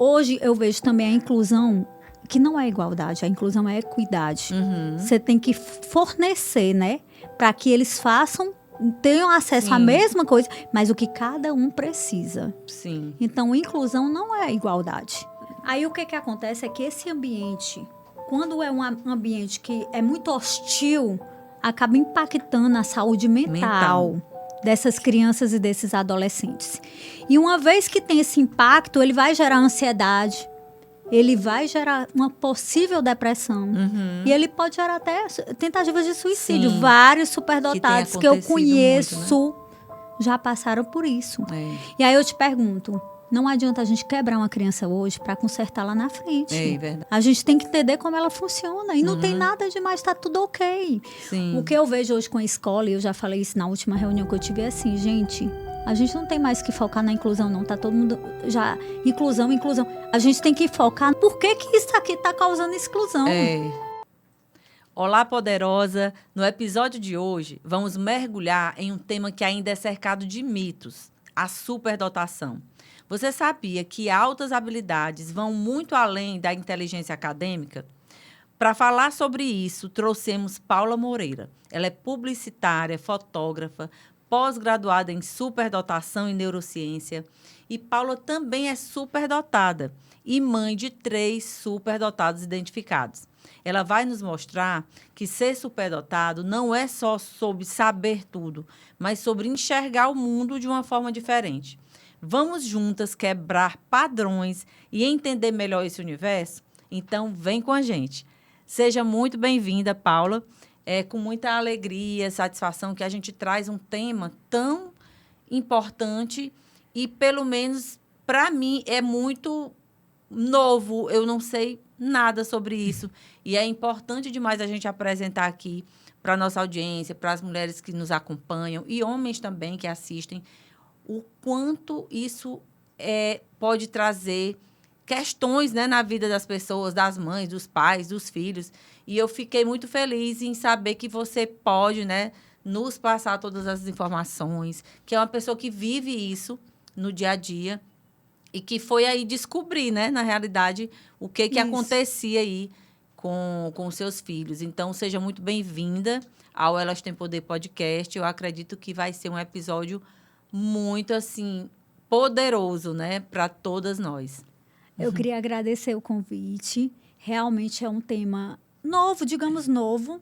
hoje eu vejo também a inclusão, que não é igualdade, a inclusão é equidade. Você tem que fornecer, né? Para que eles tenham acesso à mesma coisa, mas o que cada um precisa. Sim. Então, inclusão não é igualdade. Aí, o que acontece é que esse ambiente, quando é um ambiente que é muito hostil, acaba impactando a saúde mental dessas crianças e desses adolescentes. E uma vez que tem esse impacto, ele vai gerar ansiedade, ele vai gerar uma possível depressão. E ele pode gerar até tentativas de suicídio. Sim. Vários superdotados que eu conheço muito, né? já passaram por isso. E aí eu te pergunto, não adianta a gente quebrar uma criança hoje para consertar lá na frente. É verdade. A gente tem que entender como ela funciona. E não tem nada demais, está tudo ok. Sim. O que eu vejo hoje com a escola, e eu já falei isso na última reunião que eu tive, é assim, gente... A gente não tem mais que focar na inclusão, não. Tá todo mundo já... Inclusão. A gente tem que focar por que isso aqui tá causando exclusão. Olá, poderosa! No episódio de hoje, vamos mergulhar em um tema que ainda é cercado de mitos, a superdotação. Você sabia que altas habilidades vão muito além da inteligência acadêmica? Para falar sobre isso, trouxemos Paula Moreira. Ela é publicitária, fotógrafa, pós-graduada em superdotação e neurociência. E Paula também é superdotada e mãe de 3 superdotados identificados. Ela vai nos mostrar que ser superdotado não é só sobre saber tudo, mas sobre enxergar o mundo de uma forma diferente. Vamos juntas quebrar padrões e entender melhor esse universo? Então, vem com a gente. Seja muito bem-vinda, Paula. É com muita alegria, satisfação que a gente traz um tema tão importante e, pelo menos, para mim, é muito novo. Eu não sei nada sobre isso. E é importante demais a gente apresentar aqui para a nossa audiência, para as mulheres que nos acompanham e homens também que assistem, o quanto isso pode trazer questões, né, na vida das pessoas, das mães, dos pais, dos filhos. E eu fiquei muito feliz em saber que você pode, né, nos passar todas as informações, que é uma pessoa que vive isso no dia a dia e que foi aí descobrir, né, na realidade, o que acontecia aí com os seus filhos. Então, seja muito bem-vinda ao Elas Têm Poder Podcast. Eu acredito que vai ser um episódio muito, assim, poderoso, né, para todas nós. Eu queria agradecer o convite. Realmente é um tema novo, digamos novo,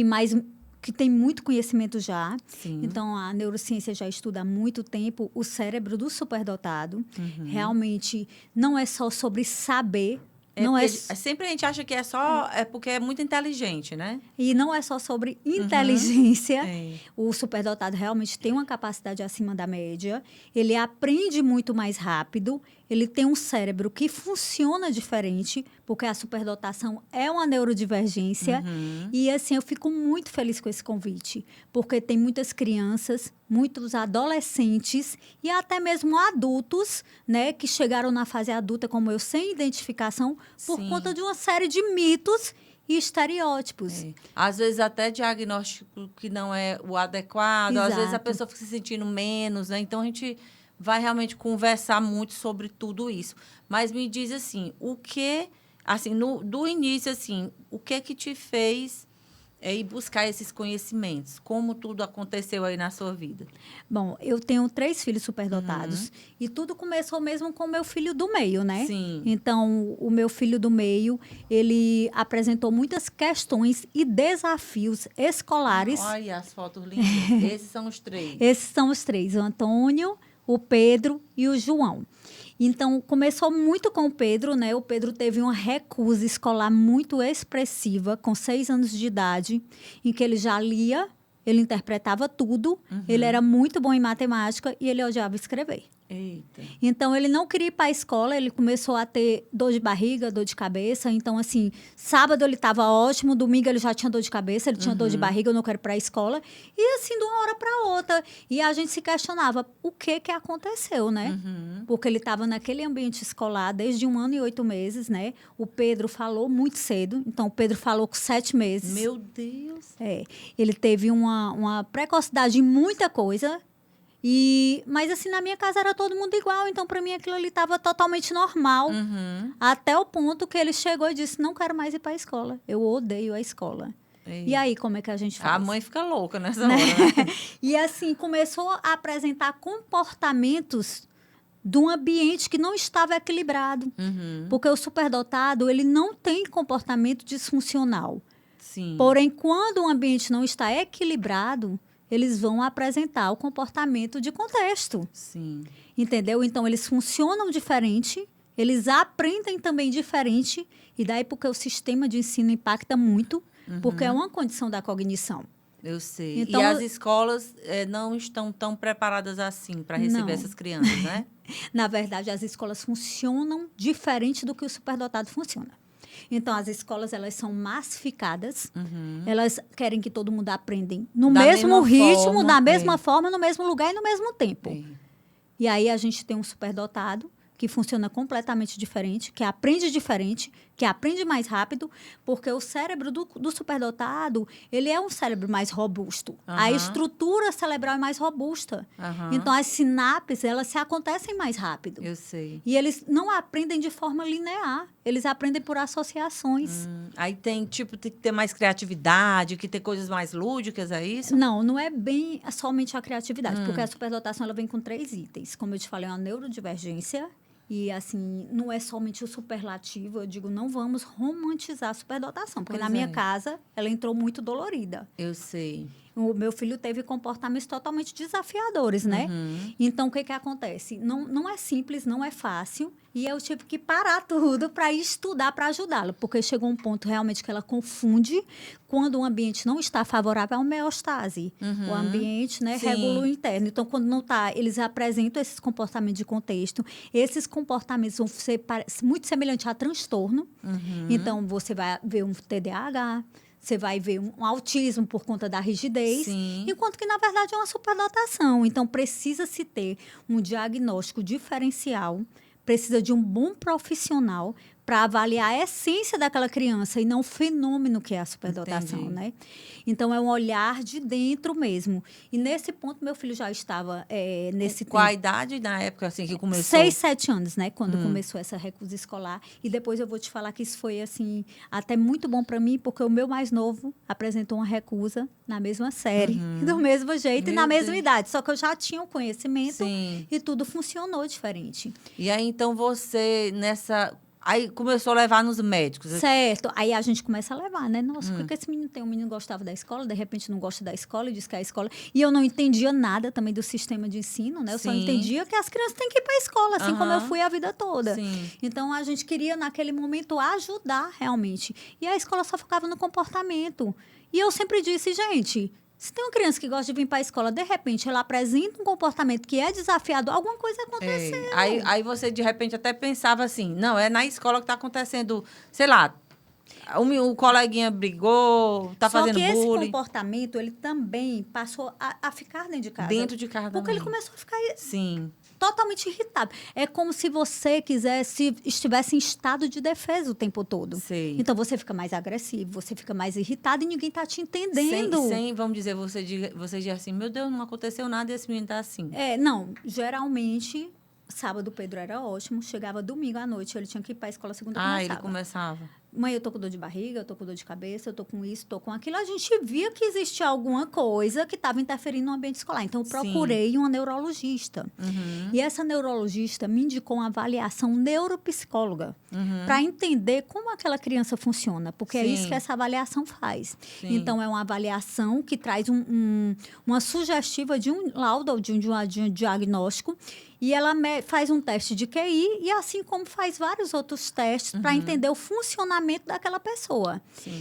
mas que tem muito conhecimento já. Sim. Então, a neurociência já estuda há muito tempo o cérebro do superdotado. Realmente, não é só sobre saber. Sempre a gente acha que é só... É porque é muito inteligente, né? E não é só sobre inteligência. O superdotado realmente tem uma capacidade acima da média. Ele aprende muito mais rápido. Ele tem um cérebro que funciona diferente, porque a superdotação é uma neurodivergência. E, assim, eu fico muito feliz com esse convite, porque tem muitas crianças, muitos adolescentes e até mesmo adultos, né, que chegaram na fase adulta, como eu, sem identificação, por conta de uma série de mitos e estereótipos. Às vezes até diagnóstico que não é o adequado, Exato. Às vezes a pessoa fica se sentindo menos, né? Então, a gente vai realmente conversar muito sobre tudo isso. Mas me diz assim, o que, assim, do início, assim, o que te fez ir buscar esses conhecimentos? Como tudo aconteceu aí na sua vida? Bom, eu tenho 3 filhos superdotados e tudo começou mesmo com o meu filho do meio, né? Sim. Então, o meu filho do meio, ele apresentou muitas questões e desafios escolares. Olha as fotos lindas. Esses são os 3. Esses são os 3, o Antônio, o Pedro e o João. Então, começou muito com o Pedro, né? O Pedro teve uma recusa escolar muito expressiva, com 6 anos de idade, em que ele já lia, ele interpretava tudo, ele era muito bom em matemática e ele odiava escrever. Eita. Então, ele não queria ir para a escola, ele começou a ter dor de barriga, dor de cabeça. Então, assim, sábado ele estava ótimo, domingo ele já tinha dor de cabeça, ele tinha dor de barriga, eu não quero ir para a escola. E, assim, de uma hora para outra. E a gente se questionava o que aconteceu, né? Porque ele estava naquele ambiente escolar desde 1 ano e 8 meses, né? O Pedro falou muito cedo, então o Pedro falou com 7 meses. Meu Deus! Ele teve uma precocidade em muita coisa. Mas, assim, na minha casa era todo mundo igual. Então, para mim, aquilo ali estava totalmente normal. Até o ponto que ele chegou e disse, não quero mais ir para a escola. Eu odeio a escola. E aí, como é que a gente faz? A mãe fica louca nessa hora, né? E, assim, começou a apresentar comportamentos de um ambiente que não estava equilibrado. Porque o superdotado, ele não tem comportamento disfuncional. Sim. Porém, quando o ambiente não está equilibrado, eles vão apresentar o comportamento de contexto. Sim. Entendeu? Então, eles funcionam diferente, eles aprendem também diferente, e daí porque o sistema de ensino impacta muito, porque é uma condição da cognição. Eu sei. Então, e as escolas não estão tão preparadas assim para receber essas crianças, né? Na verdade, as escolas funcionam diferente do que o superdotado funciona. Então, as escolas, elas são massificadas. Elas querem que todo mundo aprenda no mesmo ritmo, da mesma forma, no mesmo lugar e no mesmo tempo. E aí, a gente tem um superdotado que funciona completamente diferente, que aprende mais rápido, porque o cérebro do superdotado, ele é um cérebro mais robusto. A estrutura cerebral é mais robusta. Então, as sinapses, elas se acontecem mais rápido. Eu sei. E eles não aprendem de forma linear. Eles aprendem por associações. Aí tem que ter mais criatividade, que ter coisas mais lúdicas, é isso? Não é bem somente a criatividade, porque a superdotação, ela vem com 3 itens. Como eu te falei, uma neurodivergência. E, assim, não é somente o superlativo. Eu digo, não vamos romantizar a superdotação. Porque na minha casa, ela entrou muito dolorida. Eu sei. O meu filho teve comportamentos totalmente desafiadores, né? Então, o que acontece? Não é simples, não é fácil. E eu tive que parar tudo para estudar para ajudá-la. Porque chegou um ponto realmente que ela confunde quando o ambiente não está favorável à homeostase. O ambiente, né, regula o interno. Então, quando não está, eles apresentam esses comportamentos de contexto. Esses comportamentos vão ser muito semelhantes a transtorno. Então, você vai ver um TDAH. Você vai ver um autismo por conta da rigidez, enquanto que, na verdade, é uma superdotação. Então, precisa-se ter um diagnóstico diferencial, precisa de um bom profissional para avaliar a essência daquela criança e não o fenômeno que é a superdotação, né? Então, é um olhar de dentro mesmo. E, nesse ponto, meu filho já estava nesse Qual a idade na época assim que começou? 6, 7 anos, né? Quando começou essa recusa escolar. E depois eu vou te falar que isso foi, assim, até muito bom para mim, porque o meu mais novo apresentou uma recusa na mesma série, do mesmo jeito e na mesma idade. Só que eu já tinha o conhecimento e tudo funcionou diferente. E aí, então, você Aí começou a levar nos médicos. Certo. Aí a gente começa a levar, né? Nossa, por que esse menino tem? Um menino gostava da escola, de repente não gosta da escola e diz que é a escola. E eu não entendia nada também do sistema de ensino, né? Eu só entendia que as crianças têm que ir para a escola, assim como eu fui a vida toda. Então, a gente queria, naquele momento, ajudar realmente. E a escola só focava no comportamento. E eu sempre disse, gente... Se tem uma criança que gosta de vir para a escola, de repente, ela apresenta um comportamento que é desafiador, alguma coisa aconteceu. Aí você, de repente, até pensava assim, não, é na escola que está acontecendo, sei lá, o coleguinha brigou, está fazendo bullying. Só que esse comportamento, ele também passou a ficar dentro de casa. Dentro de casa porque também. Ele começou a ficar... totalmente irritado. É como se você estivesse em estado de defesa o tempo todo. Então, você fica mais agressivo, você fica mais irritado e ninguém está te entendendo. Vamos dizer, você diz assim, meu Deus, não aconteceu nada e esse menino está assim. Não, geralmente, sábado o Pedro era ótimo, chegava domingo à noite, ele tinha que ir para a escola segunda começava. Ele começava. Mãe, eu tô com dor de barriga, eu tô com dor de cabeça, eu tô com isso, tô com aquilo. A gente via que existia alguma coisa que estava interferindo no ambiente escolar. Então, eu procurei uma neurologista. E essa neurologista me indicou uma avaliação neuropsicóloga para entender como aquela criança funciona. Porque é isso que essa avaliação faz. Então, é uma avaliação que traz uma sugestiva de um laudo, de um diagnóstico. E ela faz um teste de QI e assim como faz vários outros testes para entender o funcionamento daquela pessoa.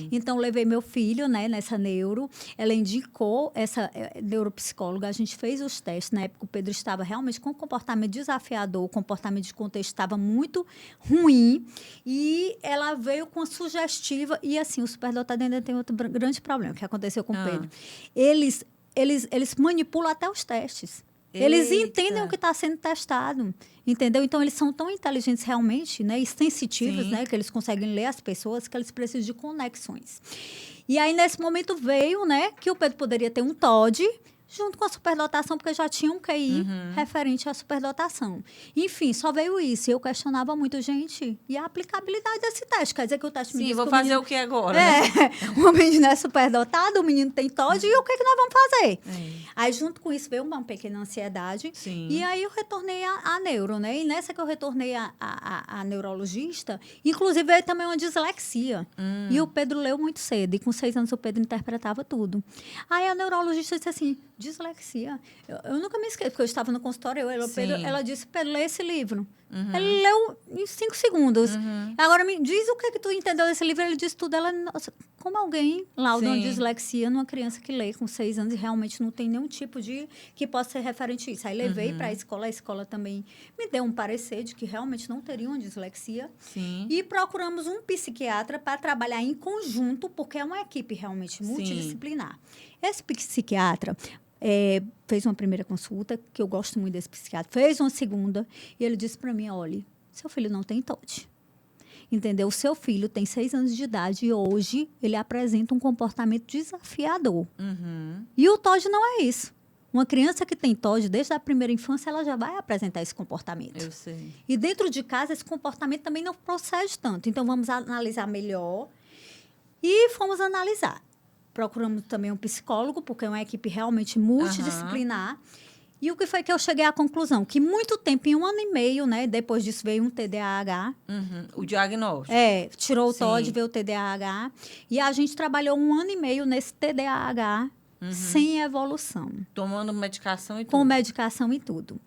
Então, levei meu filho, né, nessa neuro. Ela indicou essa neuropsicóloga. A gente fez os testes. Na época, o Pedro estava realmente com um comportamento desafiador. O comportamento de contexto estava muito ruim. E ela veio com sugestiva. E, assim, o superdotado ainda tem outro grande problema que aconteceu com o Pedro. Eles manipulam até os testes. Eles entendem o que está sendo testado, entendeu? Então, eles são tão inteligentes realmente, né? E sensitivos, né? Que eles conseguem ler as pessoas, que eles precisam de conexões. E aí, nesse momento, veio, né? Que o Pedro poderia ter um TOD, junto com a superdotação, porque já tinha um QI referente à superdotação. Enfim, só veio isso. E eu questionava muito, gente, e a aplicabilidade desse teste? Quer dizer que o teste me diz vou que fazer menino... o que agora? Né? O menino é superdotado, o menino tem TOD, e o que nós vamos fazer? Aí, junto com isso, veio uma pequena ansiedade. Sim. E aí, eu retornei à neuro, né? E nessa que eu retornei à neurologista, inclusive, veio também uma dislexia. E o Pedro leu muito cedo. E com 6 anos, o Pedro interpretava tudo. Aí, a neurologista disse assim, dislexia. Eu nunca me esqueço, porque eu estava no consultório, Pedro, ela disse, Pedro, lê esse livro. Ele leu em 5 segundos. Agora, me diz o que tu entendeu desse livro. Ele disse tudo. Ela, nossa, como alguém lauda uma dislexia numa criança que lê com 6 anos e realmente não tem nenhum tipo de... que possa ser referente a isso. Aí, levei para a escola também me deu um parecer de que realmente não teria uma dislexia. Sim. E procuramos um psiquiatra para trabalhar em conjunto, porque é uma equipe realmente multidisciplinar. Esse psiquiatra... fez uma primeira consulta, que eu gosto muito desse psiquiatra, fez uma segunda, e ele disse para mim, olha, seu filho não tem TOD. Entendeu? O seu filho tem 6 anos de idade e hoje ele apresenta um comportamento desafiador. E o TOD não é isso. Uma criança que tem TOD, desde a primeira infância, ela já vai apresentar esse comportamento. Eu sei. E dentro de casa, esse comportamento também não procede tanto. Então, vamos analisar melhor. E fomos analisar. Procuramos também um psicólogo, porque é uma equipe realmente multidisciplinar. E o que foi que eu cheguei à conclusão? Que muito tempo, em 1 ano e meio, né? Depois disso veio um TDAH. O diagnóstico. Tirou o TOD, veio o TDAH. E a gente trabalhou 1 ano e meio nesse TDAH sem evolução. Tomando medicação e tudo. Com medicação e tudo.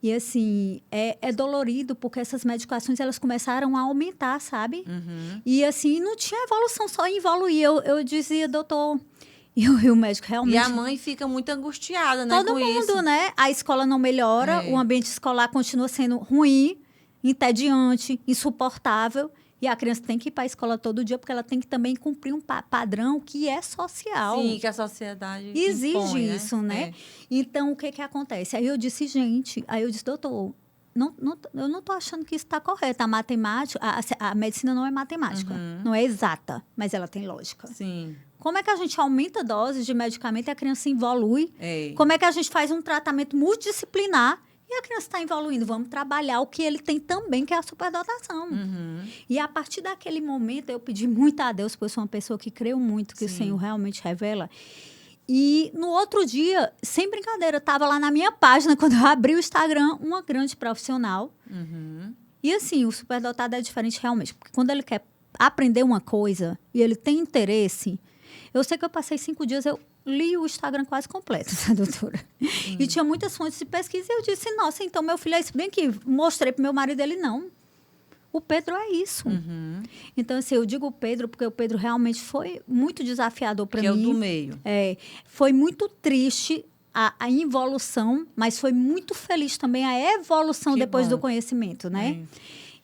E, assim, é dolorido, porque essas medicações, elas começaram a aumentar, sabe? E, assim, não tinha evolução, só evoluir. Eu dizia, doutor... E o médico realmente... E a mãe fica muito angustiada, né, Todo com mundo, isso. né? A escola não melhora, o ambiente escolar continua sendo ruim, entediante, insuportável. E a criança tem que ir para a escola todo dia, porque ela tem que também cumprir um padrão que é social. Sim, que a sociedade exige impõe, isso, né? Então, o que acontece? Aí eu disse, gente... Aí eu disse, doutor... eu não estou achando que isso está correto. A matemática, a medicina não é matemática, não é exata, mas ela tem lógica. Sim. Como é que a gente aumenta doses de medicamento e a criança evolui? Como é que a gente faz um tratamento multidisciplinar e a criança está evoluindo? Vamos trabalhar o que ele tem também, que é a superdotação. E a partir daquele momento, eu pedi muito a Deus, porque eu sou uma pessoa que creio muito que o Senhor realmente revela. E no outro dia, sem brincadeira, estava lá na minha página, quando eu abri o Instagram, uma grande profissional. E assim, o superdotado é diferente realmente, porque quando ele quer aprender uma coisa e ele tem interesse... Eu sei que eu passei 5 dias, eu li o Instagram quase completo, tá, doutora? E tinha muitas fontes de pesquisa e eu disse, nossa, então meu filho é isso. Bem que mostrei para meu marido, ele não. O Pedro é isso. Então, assim, eu digo o Pedro, porque o Pedro realmente foi muito desafiador para mim. Que é o do meio. Foi muito triste a involução, mas foi muito feliz também a evolução depois do conhecimento, né?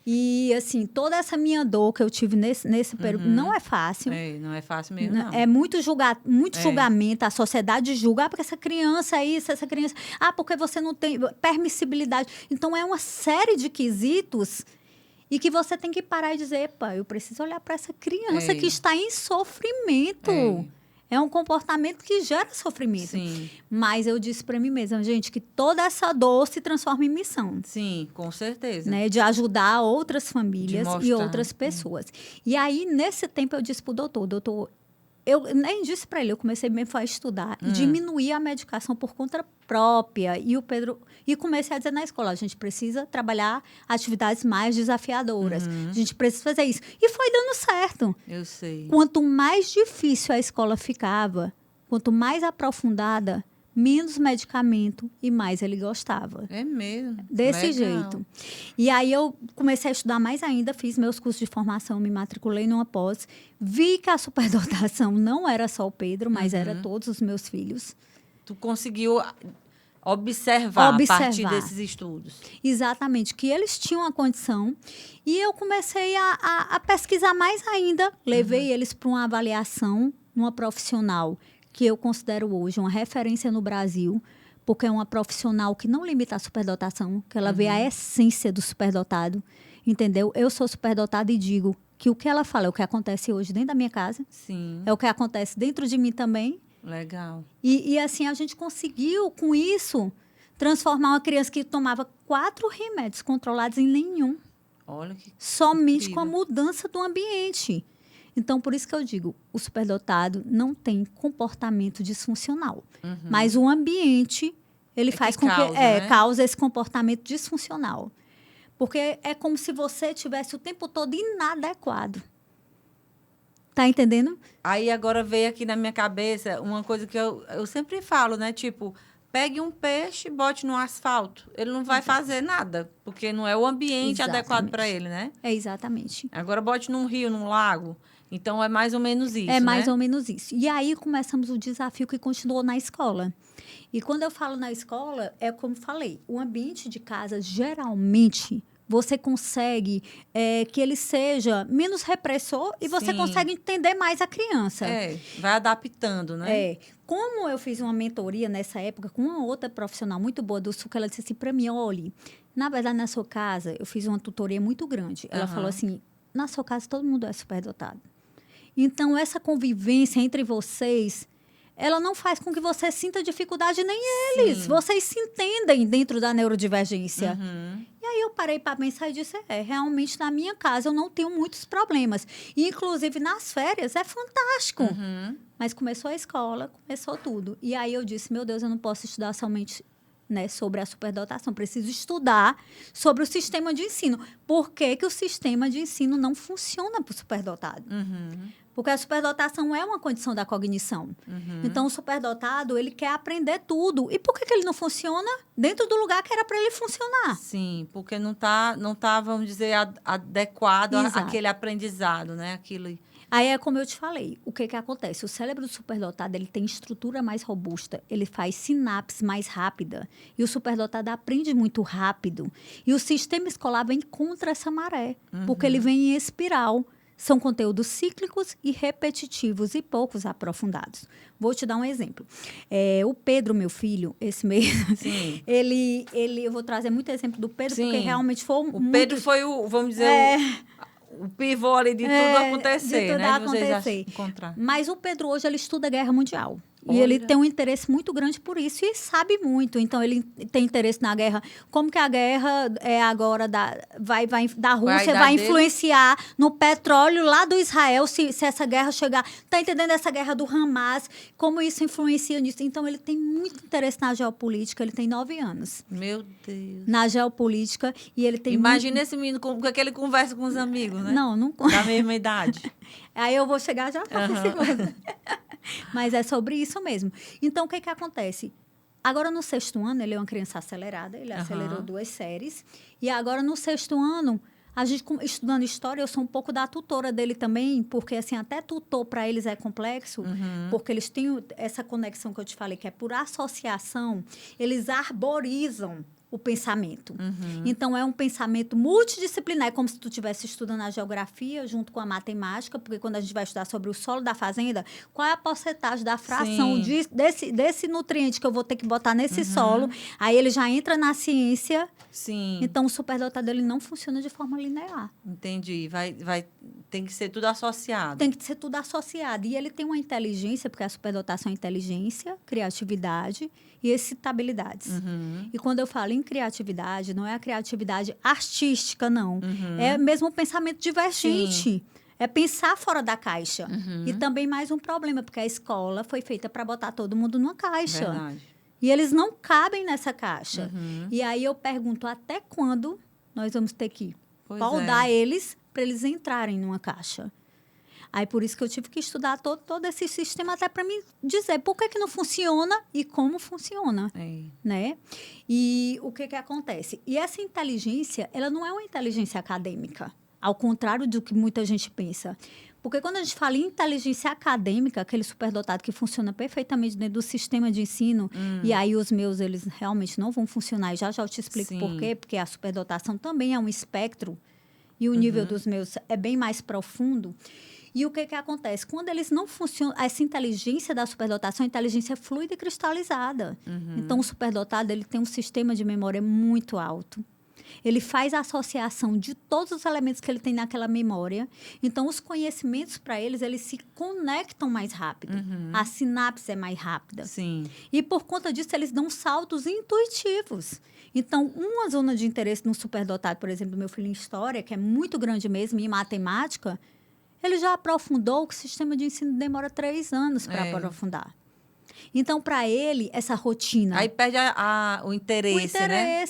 E, assim, toda essa minha dor que eu tive nesse período não é fácil. Não é fácil mesmo, não. É muito julgamento. A sociedade julga, porque essa criança é isso, essa criança... porque você não tem permissibilidade. Então, é uma série de quesitos e que você tem que parar e dizer, epa, eu preciso olhar para essa criança que está em sofrimento. É um comportamento que gera sofrimento. Sim. Mas eu disse para mim mesma, gente, que toda essa dor se transforma em missão. Sim, com certeza. Né? De ajudar outras famílias e outras pessoas. E aí, nesse tempo, eu disse para o doutor, eu nem disse para ele, eu comecei mesmo a estudar e diminuir a medicação por conta própria. E o Pedro... E comecei a dizer na escola, a gente precisa trabalhar atividades mais desafiadoras. A gente precisa fazer isso. E foi dando certo. Eu sei. Quanto mais difícil a escola ficava, quanto mais aprofundada, menos medicamento e mais ele gostava. É mesmo. Desse jeito. E aí eu comecei a estudar mais ainda, fiz meus cursos de formação, me matriculei numa pós, vi que a superdotação não era só o Pedro, mas era todos os meus filhos. Tu conseguiu observar a partir desses estudos. Exatamente, que eles tinham a condição. E eu comecei a pesquisar mais ainda. Levei eles para uma avaliação, numa profissional que eu considero hoje uma referência no Brasil, porque é uma profissional que não limita a superdotação, que ela vê a essência do superdotado, entendeu? Eu sou superdotada e digo que o que ela fala é o que acontece hoje dentro da minha casa, Sim. é o que acontece dentro de mim também, Legal. E assim, a gente conseguiu, com isso, transformar uma criança que tomava 4 remédios controlados em nenhum. Olha que Somente com a incrível. mudança do ambiente. Então, por isso que eu digo, o superdotado não tem comportamento disfuncional. Mas o ambiente, ele faz que com causa, que né? causa esse comportamento disfuncional. Porque é como se você tivesse o tempo todo inadequado. Tá entendendo? Aí agora veio aqui na minha cabeça uma coisa que eu sempre falo, né? Tipo, pegue um peixe, bote no asfalto. Ele não vai fazer nada, porque não é o ambiente adequado para ele, né? É exatamente. Agora bote num rio, num lago. Então é mais ou menos isso, É mais né? ou menos isso. E aí começamos o desafio que continuou na escola. E quando eu falo na escola, é como falei, o ambiente de casa, geralmente, você consegue que ele seja menos repressor e você Sim. consegue entender mais a criança. Vai adaptando, né? Como eu fiz uma mentoria nessa época com uma outra profissional muito boa do Sul, que ela disse assim para mim, olhe, na verdade, na sua casa, eu fiz uma tutoria muito grande. Ela falou assim, na sua casa todo mundo é superdotado. Então, essa convivência entre vocês, ela não faz com que você sinta dificuldade nem eles. Sim. Vocês se entendem dentro da neurodivergência. E aí eu parei para pensar e disse, realmente na minha casa eu não tenho muitos problemas. E, inclusive, nas férias é fantástico. Mas começou a escola, começou tudo. E aí eu disse, meu Deus, eu não posso estudar somente sobre a superdotação. Preciso estudar sobre o sistema de ensino. Por que o sistema de ensino não funciona para o superdotado? Porque a superdotação é uma condição da cognição. Então, o superdotado, ele quer aprender tudo. E por que ele não funciona dentro do lugar que era para ele funcionar? Sim, porque não tá, vamos dizer, adequado Exato. àquele aprendizado, né? Aquilo. Aí é como eu te falei, o que acontece? O cérebro do superdotado, ele tem estrutura mais robusta, ele faz sinapse mais rápida, e o superdotado aprende muito rápido. E o sistema escolar vem contra essa maré, porque ele vem em espiral. São conteúdos cíclicos e repetitivos e poucos aprofundados. Vou te dar um exemplo. O Pedro, meu filho, esse mesmo, Sim. eu vou trazer muito exemplo do Pedro, porque realmente foi o Pedro foi o, vamos dizer, o pivô ali de tudo acontecer, de tudo né? acontecer. Encontrar. Mas o Pedro hoje, ele estuda Guerra Mundial. Olha. E ele tem um interesse muito grande por isso e sabe muito. Então, ele tem interesse na guerra. Como que a guerra agora da Rússia vai influenciar no petróleo lá do Israel, se essa guerra chegar. Está entendendo essa guerra do Hamas? Como isso influencia nisso? Então, ele tem muito interesse na geopolítica. Ele tem 9 anos. Meu Deus. Na geopolítica. E ele tem Imagina esse menino com que ele conversa com os amigos, né? Não. Da mesma idade. Aí eu vou chegar já para a segunda. Mas é sobre isso mesmo. Então, o que acontece? Agora, no 6º ano, ele é uma criança acelerada. Ele acelerou 2 séries. E agora, no 6º ano, a gente, estudando história, eu sou um pouco da tutora dele também, porque, assim, até tutor para eles é complexo, porque eles têm essa conexão que eu te falei, que é por associação, eles arborizam o pensamento. Então, é um pensamento multidisciplinar. É como se tu estivesse estudando a geografia junto com a matemática, porque quando a gente vai estudar sobre o solo da fazenda, qual é a porcentagem da fração desse nutriente que eu vou ter que botar nesse solo? Aí ele já entra na ciência. Sim. Então, o superdotado, ele não funciona de forma linear. Entendi. Tem que ser tudo associado. Tem que ser tudo associado. E ele tem uma inteligência, porque a superdotação é inteligência, criatividade e excitabilidades. E quando eu falo em criatividade, não é a criatividade artística, não. É mesmo o pensamento divergente. Sim. É pensar fora da caixa. E também mais um problema, porque a escola foi feita para botar todo mundo numa caixa. Verdade. E eles não cabem nessa caixa. E aí eu pergunto, até quando nós vamos ter que moldar eles para eles entrarem numa caixa? Aí, por isso que eu tive que estudar todo esse sistema até para me dizer por que não funciona e como funciona, né? E o que acontece? E essa inteligência, ela não é uma inteligência acadêmica, ao contrário do que muita gente pensa. Porque quando a gente fala em inteligência acadêmica, aquele superdotado que funciona perfeitamente dentro do sistema de ensino, e aí os meus, eles realmente não vão funcionar, e já eu te explico por quê, porque a superdotação também é um espectro, e o nível dos meus é bem mais profundo. E o que acontece? Quando eles não funcionam, essa inteligência da superdotação é inteligência fluida e cristalizada. Então, o superdotado, ele tem um sistema de memória muito alto. Ele faz a associação de todos os elementos que ele tem naquela memória. Então, os conhecimentos, para eles se conectam mais rápido. A sinapse é mais rápida. Sim. E, por conta disso, eles dão saltos intuitivos. Então, uma zona de interesse no superdotado, por exemplo, do meu filho em História, que é muito grande mesmo, em matemática, ele já aprofundou que o sistema de ensino demora 3 anos para aprofundar. Então, para ele, essa rotina... Aí perde o interesse, né?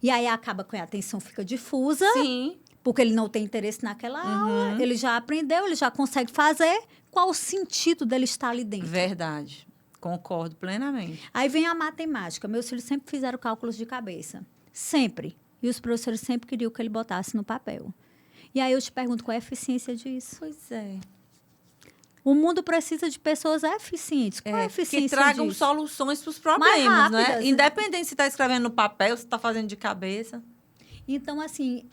E aí acaba que a atenção fica difusa. Sim. Porque ele não tem interesse naquela aula. Ele já aprendeu, ele já consegue fazer. Qual o sentido dele estar ali dentro? Verdade. Concordo plenamente. Aí vem a matemática. Meus filhos sempre fizeram cálculos de cabeça. Sempre. E os professores sempre queriam que ele botasse no papel. E aí eu te pergunto, qual é a eficiência disso? Pois é. O mundo precisa de pessoas eficientes. Qual é a eficiência que tragam disso? soluções para os problemas, rápidas, né? Independente se está escrevendo no papel, se está fazendo de cabeça. Então, assim,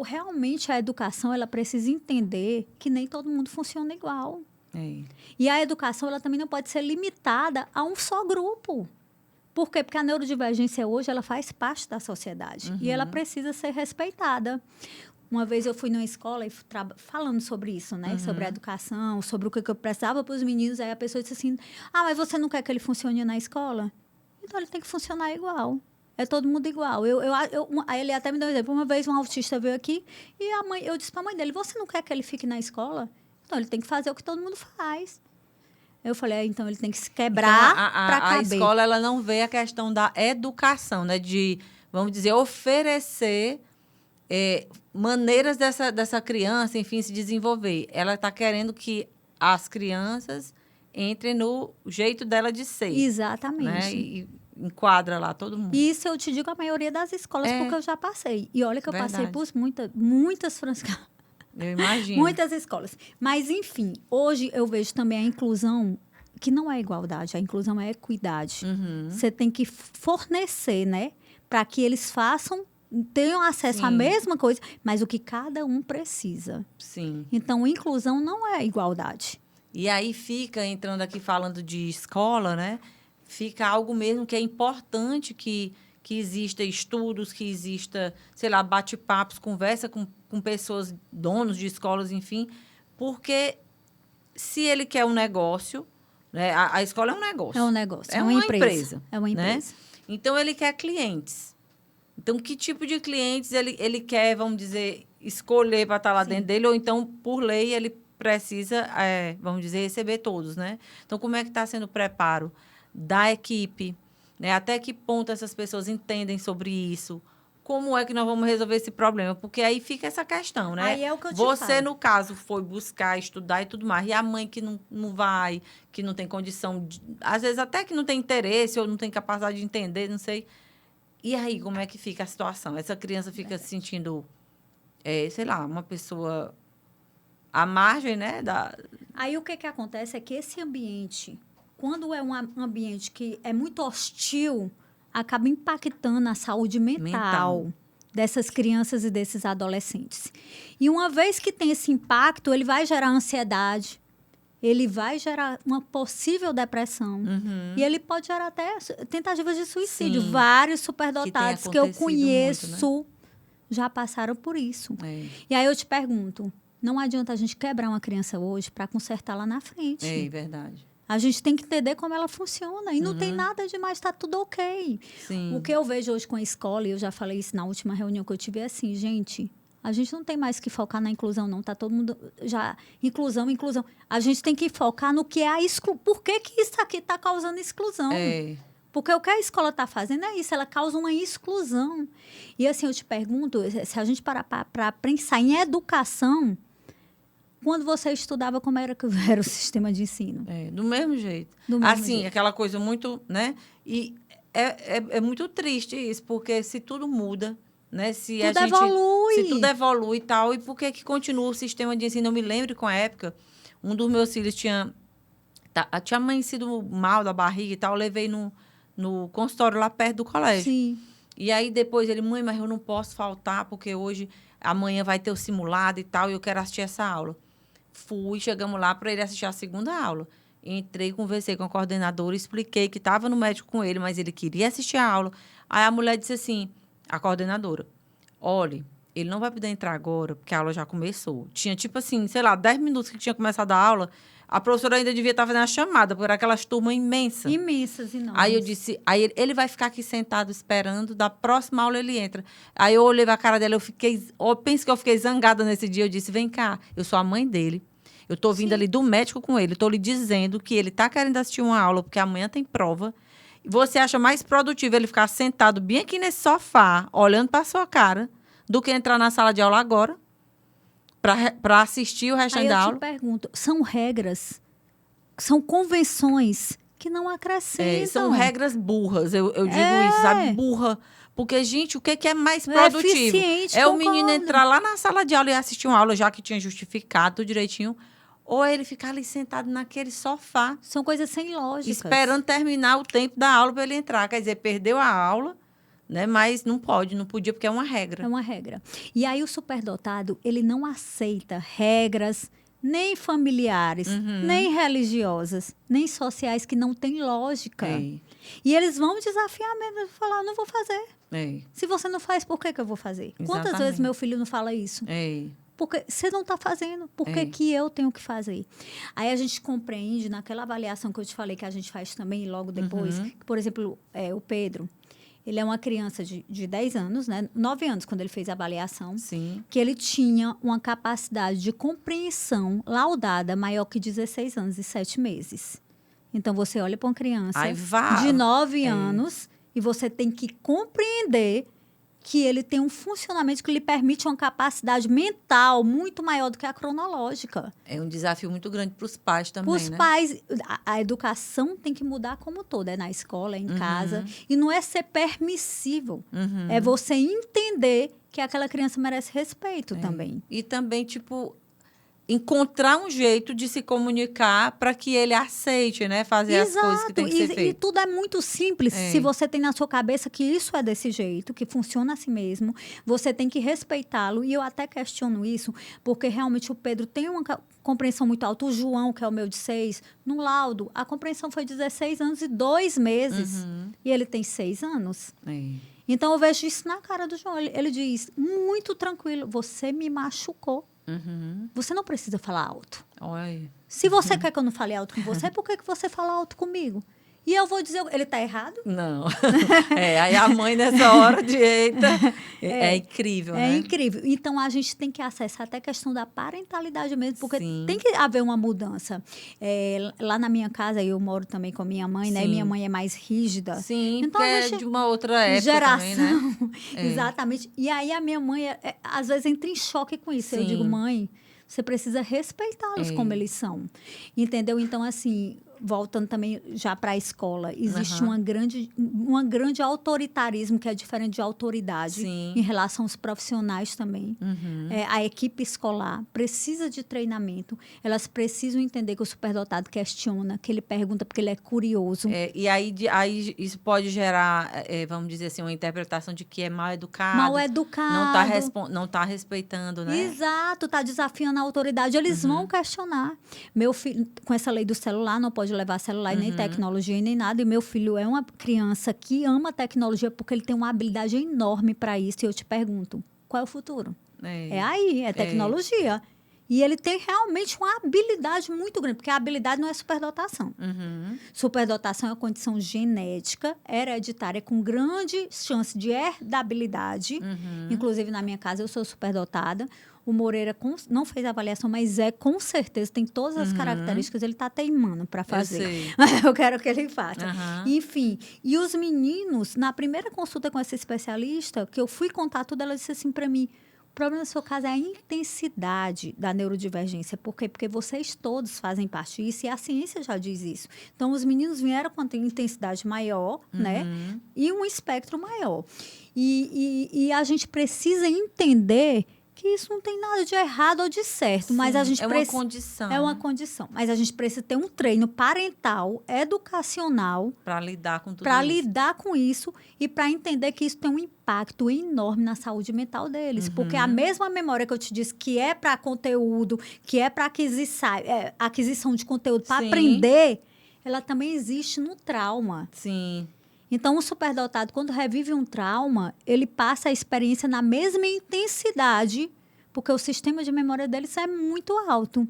realmente a educação, ela precisa entender que nem todo mundo funciona igual. E a educação, ela também não pode ser limitada a um só grupo. Por quê? Porque a neurodivergência hoje, ela faz parte da sociedade. E ela precisa ser respeitada. Uma vez eu fui numa escola e falando sobre isso, né? Sobre a educação, sobre o que eu precisava para os meninos. Aí a pessoa disse assim, mas você não quer que ele funcione na escola? Então, ele tem que funcionar igual. É todo mundo igual. Aí ele até me deu um exemplo. Uma vez um autista veio aqui e eu disse para a mãe dele, você não quer que ele fique na escola? Então, ele tem que fazer o que todo mundo faz. Eu falei, então ele tem que se quebrar para caber. A escola, ela não vê a questão da educação, né? De, vamos dizer, oferecer maneiras dessa criança, enfim, se desenvolver. Ela está querendo que as crianças entrem no jeito dela de ser. Exatamente. Né? E enquadra lá todo mundo. Isso eu te digo a maioria das escolas, porque eu já passei. E olha que eu passei por muitas eu imagino. Muitas escolas. Mas, enfim, hoje eu vejo também a inclusão, que não é igualdade, a inclusão é equidade. Você tem que fornecer, né? Para que eles tenham acesso à mesma coisa, mas o que cada um precisa. Sim. Então, inclusão não é igualdade. E aí fica, entrando aqui falando de escola, né? Fica algo mesmo que é importante que exista estudos, que exista, sei lá, bate-papos, conversa com pessoas, donos de escolas, enfim, porque se ele quer um negócio, né? A escola é um negócio. É um negócio, é uma empresa. É uma empresa. Né? Então, ele quer clientes. Então, que tipo de clientes ele quer, vamos dizer, escolher para estar lá dentro dele, ou então, por lei, ele precisa, vamos dizer, receber todos, né? Então, como é que está sendo o preparo da equipe? Né? Até que ponto essas pessoas entendem sobre isso? Como é que nós vamos resolver esse problema? Porque aí fica essa questão, né? Aí é o que eu te Você, falo. no caso, foi buscar, estudar e tudo mais. E a mãe que não vai, que não tem condição, às vezes até que não tem interesse ou não tem capacidade de entender, não sei. E aí, como é que fica a situação? Essa criança fica se sentindo, sei lá, uma pessoa à margem, né? Aí o que acontece é que esse ambiente, quando é um ambiente que é muito hostil, acaba impactando a saúde mental dessas crianças e desses adolescentes. E uma vez que tem esse impacto, ele vai gerar ansiedade, ele vai gerar uma possível depressão. E ele pode gerar até tentativas de suicídio. Sim. Vários superdotados que eu conheço muito, né? já passaram por isso. E aí eu te pergunto, não adianta a gente quebrar uma criança hoje para consertar lá na frente. É verdade. A gente tem que entender como ela funciona. E não tem nada demais, está tudo ok. Sim. O que eu vejo hoje com a escola, e eu já falei isso na última reunião que eu tive, é assim, gente, a gente não tem mais que focar na inclusão, não. Tá todo mundo já... Inclusão. A gente tem que focar no que é a exclusão. Por que isso aqui está causando exclusão? Porque o que a escola está fazendo é isso, ela causa uma exclusão. E assim, eu te pergunto, se a gente parar para pensar em educação, quando você estudava, como era que era o sistema de ensino? Do mesmo jeito. Assim, aquela coisa muito, né? E é muito triste isso, porque se tudo muda, né? Se tudo evolui e tal, e por que continua o sistema de ensino? Eu me lembro com a época, um dos meus filhos tinha amanhecido mal da barriga e tal, eu levei no consultório lá perto do colégio. Sim. E aí depois ele, mãe, mas eu não posso faltar, porque amanhã vai ter o simulado e tal, e eu quero assistir essa aula. Chegamos lá para ele assistir a segunda aula. Entrei, conversei com a coordenadora, expliquei que estava no médico com ele, mas ele queria assistir a aula. Aí a mulher disse assim, a coordenadora, olha, ele não vai poder entrar agora, porque a aula já começou. Tinha, tipo assim, sei lá, 10 minutos que tinha começado a aula, a professora ainda devia estar fazendo a chamada, por aquelas turmas imensas. Imensas, enormes. Aí eu disse, aí ele vai ficar aqui sentado esperando, da próxima aula ele entra. Aí eu olhei pra cara dela, eu penso que eu fiquei zangada nesse dia, eu disse, vem cá, eu sou a mãe dele, eu tô vindo ali do médico com ele, tô lhe dizendo que ele tá querendo assistir uma aula, porque amanhã tem prova. Você acha mais produtivo ele ficar sentado bem aqui nesse sofá, olhando pra sua cara, do que entrar na sala de aula agora, para assistir o restante da aula? Aí eu te pergunto, são regras, são convenções que não acrescentam. São regras burras, eu digo isso, sabe? Burra. Porque, gente, o que é mais produtivo? Eficiente, o menino entrar lá na sala de aula e assistir uma aula, já que tinha justificado tudo direitinho, ou ele ficar ali sentado naquele sofá. São coisas sem lógica. Esperando terminar o tempo da aula para ele entrar. Quer dizer, perdeu a aula, né? Mas não podia, porque é uma regra. É uma regra. E aí o superdotado, ele não aceita regras nem familiares, nem religiosas, nem sociais que não têm lógica. É. E eles vão desafiar mesmo, falar, não vou fazer. É. Se você não faz, por que eu vou fazer? Exatamente. Quantas vezes meu filho não fala isso? É. Porque você não está fazendo, por que eu tenho que fazer? Aí a gente compreende, naquela avaliação que eu te falei, que a gente faz também logo depois, que, por exemplo, o Pedro, ele é uma criança de 10 anos, né? 9 anos, quando ele fez a avaliação. Sim. Que ele tinha uma capacidade de compreensão laudada maior que 16 anos e 7 meses. Então, você olha para uma criança de 9 anos e você tem que compreender que ele tem um funcionamento que lhe permite uma capacidade mental muito maior do que a cronológica. É um desafio muito grande para os pais também, né? Para os pais, a educação tem que mudar como toda, é na escola, é em casa. E não é ser permissível, é você entender que aquela criança merece respeito também. E também, tipo, encontrar um jeito de se comunicar para que ele aceite, né? Fazer as coisas que tem que ser feitas. E tudo é muito simples. Se você tem na sua cabeça que isso é desse jeito, que funciona assim mesmo, você tem que respeitá-lo. E eu até questiono isso, porque realmente o Pedro tem uma compreensão muito alta. O João, que é o meu de 6, no laudo, a compreensão foi 16 anos e 2 meses. E ele tem 6 anos. Então, eu vejo isso na cara do João. Ele diz, muito tranquilo, você me machucou. Você não precisa falar alto. Oi. Se você quer que eu não fale alto com você, por que você fala alto comigo? E eu vou dizer, ele está errado? Não. Aí a mãe nessa hora de eita, é incrível, né? É incrível. Então, a gente tem que acessar até a questão da parentalidade mesmo, porque tem que haver uma mudança. Lá na minha casa, eu moro também com a minha mãe, né? Minha mãe é mais rígida. Sim, então, é de uma outra época geração. Também, né? Exatamente. E aí, a minha mãe, às vezes, entra em choque com isso. Sim. Eu digo, mãe, você precisa respeitá-los como eles são. Entendeu? Então, assim, voltando também já para a escola, existe um grande autoritarismo que é diferente de autoridade em relação aos profissionais também. A equipe escolar precisa de treinamento, elas precisam entender que o superdotado questiona, que ele pergunta porque ele é curioso. E aí isso pode gerar, vamos dizer assim, uma interpretação de que é mal educado. Mal educado. Não está respeitando, né? Exato, está desafiando a autoridade. Eles vão questionar. Meu filho, com essa lei do celular, não pode levar celular e nem tecnologia e nem nada. E meu filho é uma criança que ama tecnologia porque ele tem uma habilidade enorme para isso. E eu te pergunto, qual é o futuro? É tecnologia. E ele tem realmente uma habilidade muito grande, porque a habilidade não é superdotação. Superdotação é uma condição genética, hereditária, com grande chance de herdabilidade. Inclusive, na minha casa, eu sou superdotada. O Moreira não fez a avaliação, mas com certeza, tem todas as características, ele está teimando para fazer. Eu quero que ele faça. Enfim, e os meninos, na primeira consulta com essa especialista, que eu fui contar tudo, ela disse assim para mim, o problema do seu caso é a intensidade da neurodivergência. Por quê? Porque vocês todos fazem parte disso e a ciência já diz isso. Então, os meninos vieram com uma intensidade maior, né? E um espectro maior. E a gente precisa entender que isso não tem nada de errado ou de certo, mas a gente uma condição. É uma condição, mas a gente precisa ter um treino parental, educacional para lidar com tudo para lidar com isso e para entender que isso tem um impacto enorme na saúde mental deles, porque a mesma memória que eu te disse que é para conteúdo, que é para aquisição de conteúdo para aprender, ela também existe no trauma. Sim. Então, o superdotado, quando revive um trauma, ele passa a experiência na mesma intensidade, porque o sistema de memória deles é muito alto.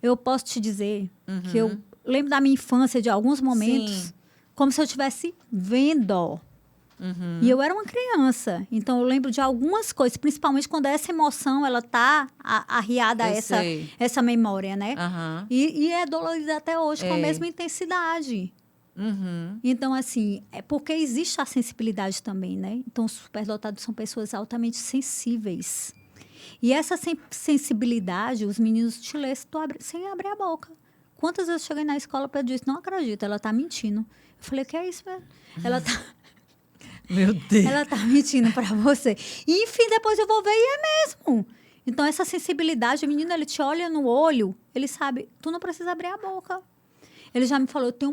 Eu posso te dizer que eu lembro da minha infância, de alguns momentos, Sim. como se eu estivesse vendo. E eu era uma criança. Então, eu lembro de algumas coisas, principalmente quando essa emoção, ela tá arriada a Eu sei. essa memória, né? Aham. E é dolorida até hoje, com a É. mesma intensidade. Uhum. Então, assim, é porque existe a sensibilidade também, né? Então, os superdotados são pessoas altamente sensíveis. E essa sensibilidade, os meninos te lêem sem abrir a boca. Quantas vezes eu cheguei na escola e disse, não acredito, ela tá mentindo. Eu falei, que é isso, velho? Ela tá... Meu Deus. Ela tá mentindo para você. E, enfim, depois eu vou ver e é mesmo. Então, essa sensibilidade, o menino, ele te olha no olho, ele sabe, tu não precisa abrir a boca. Ele já me falou, eu tenho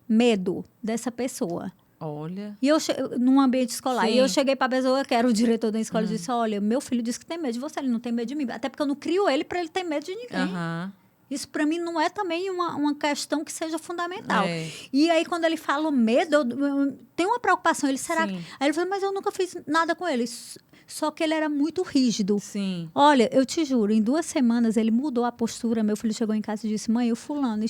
medo dessa pessoa. Olha. E eu, num ambiente escolar, Sim. e eu cheguei para a pessoa que era o diretor da escola e disse, olha, meu filho disse que tem medo de você, ele não tem medo de mim. Até porque eu não crio ele para ele ter medo de ninguém. Aham. Isso, para mim, não é também uma questão que seja fundamental. É. E aí, quando ele fala o medo, eu tenho uma preocupação. Ele, será que... Sim. Aí ele falou, mas eu nunca fiz nada com ele. Só que ele era muito rígido. Sim. Olha, eu te juro, em 2 semanas ele mudou a postura. Meu filho chegou em casa e disse, mãe, o fulano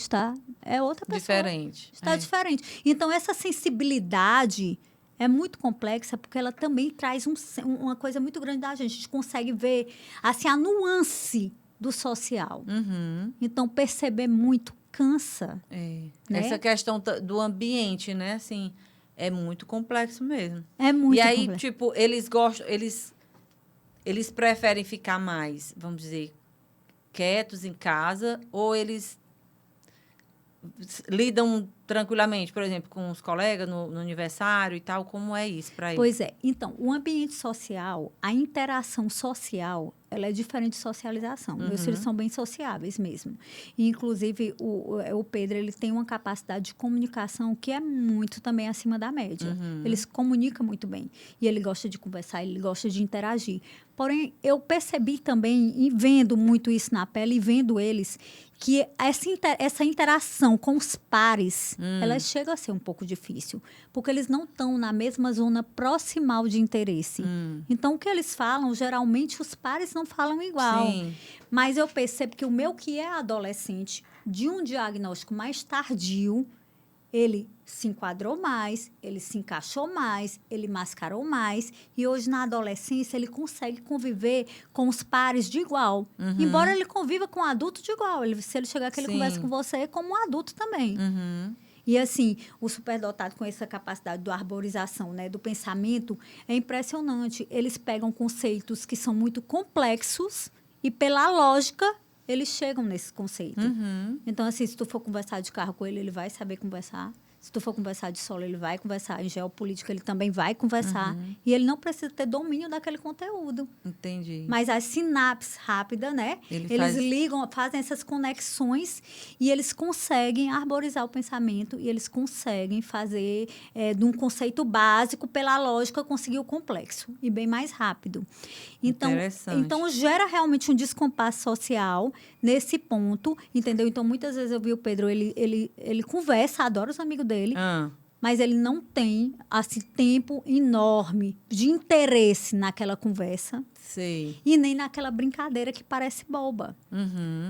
é outra pessoa. Diferente. Está diferente. Então, essa sensibilidade é muito complexa, porque ela também traz uma coisa muito grande da gente. A gente consegue ver, assim, a nuance do social. Uhum. Então, perceber muito cansa. É. Né? Essa questão do ambiente, né? Assim, é muito complexo mesmo. É muito E aí, complexo. tipo, eles gostam, eles preferem ficar mais, vamos dizer, quietos em casa, ou eles lidam tranquilamente, por exemplo, com os colegas no aniversário e tal? Como é isso para eles? Pois é. Então, o ambiente social, a interação social, ela é diferente de socialização. Meus filhos são bem sociáveis mesmo. E, inclusive, o Pedro, ele tem uma capacidade de comunicação que é muito também acima da média. Ele se comunica muito bem. E ele gosta de conversar, ele gosta de interagir. Porém, eu percebi também, e vendo muito isso na pele, e vendo eles, que essa interação com os pares, ela chega a ser um pouco difícil. Porque eles não estão na mesma zona proximal de interesse. Então, o que eles falam, geralmente, os pares não falam igual. Sim. Mas eu percebo que o meu, que é adolescente, de um diagnóstico mais tardio, ele se enquadrou mais, ele se encaixou mais, ele mascarou mais. E hoje, na adolescência, ele consegue conviver com os pares de igual. Embora ele conviva com um adulto de igual. Se ele chegar aqui, ele Sim. conversa com você como um adulto também. E, assim, o superdotado com essa capacidade da arborização, né, do pensamento, é impressionante. Eles pegam conceitos que são muito complexos e, pela lógica, eles chegam nesse conceito. Então, assim, se tu for conversar de carro com ele, ele vai saber conversar. Se tu for conversar de solo, ele vai conversar. Em geopolítica, ele também vai conversar. E ele não precisa ter domínio daquele conteúdo. Entendi. Mas as sinapses rápidas, né? Eles ligam, fazem essas conexões e eles conseguem arborizar o pensamento e eles conseguem fazer de um conceito básico, pela lógica, conseguir o complexo e bem mais rápido. Então gera realmente um descompasso social nesse ponto, entendeu? Então, muitas vezes eu vi o Pedro, ele conversa, adora os amigos dele, mas ele não tem esse tempo enorme de interesse naquela conversa. Sei. E nem naquela brincadeira que parece boba.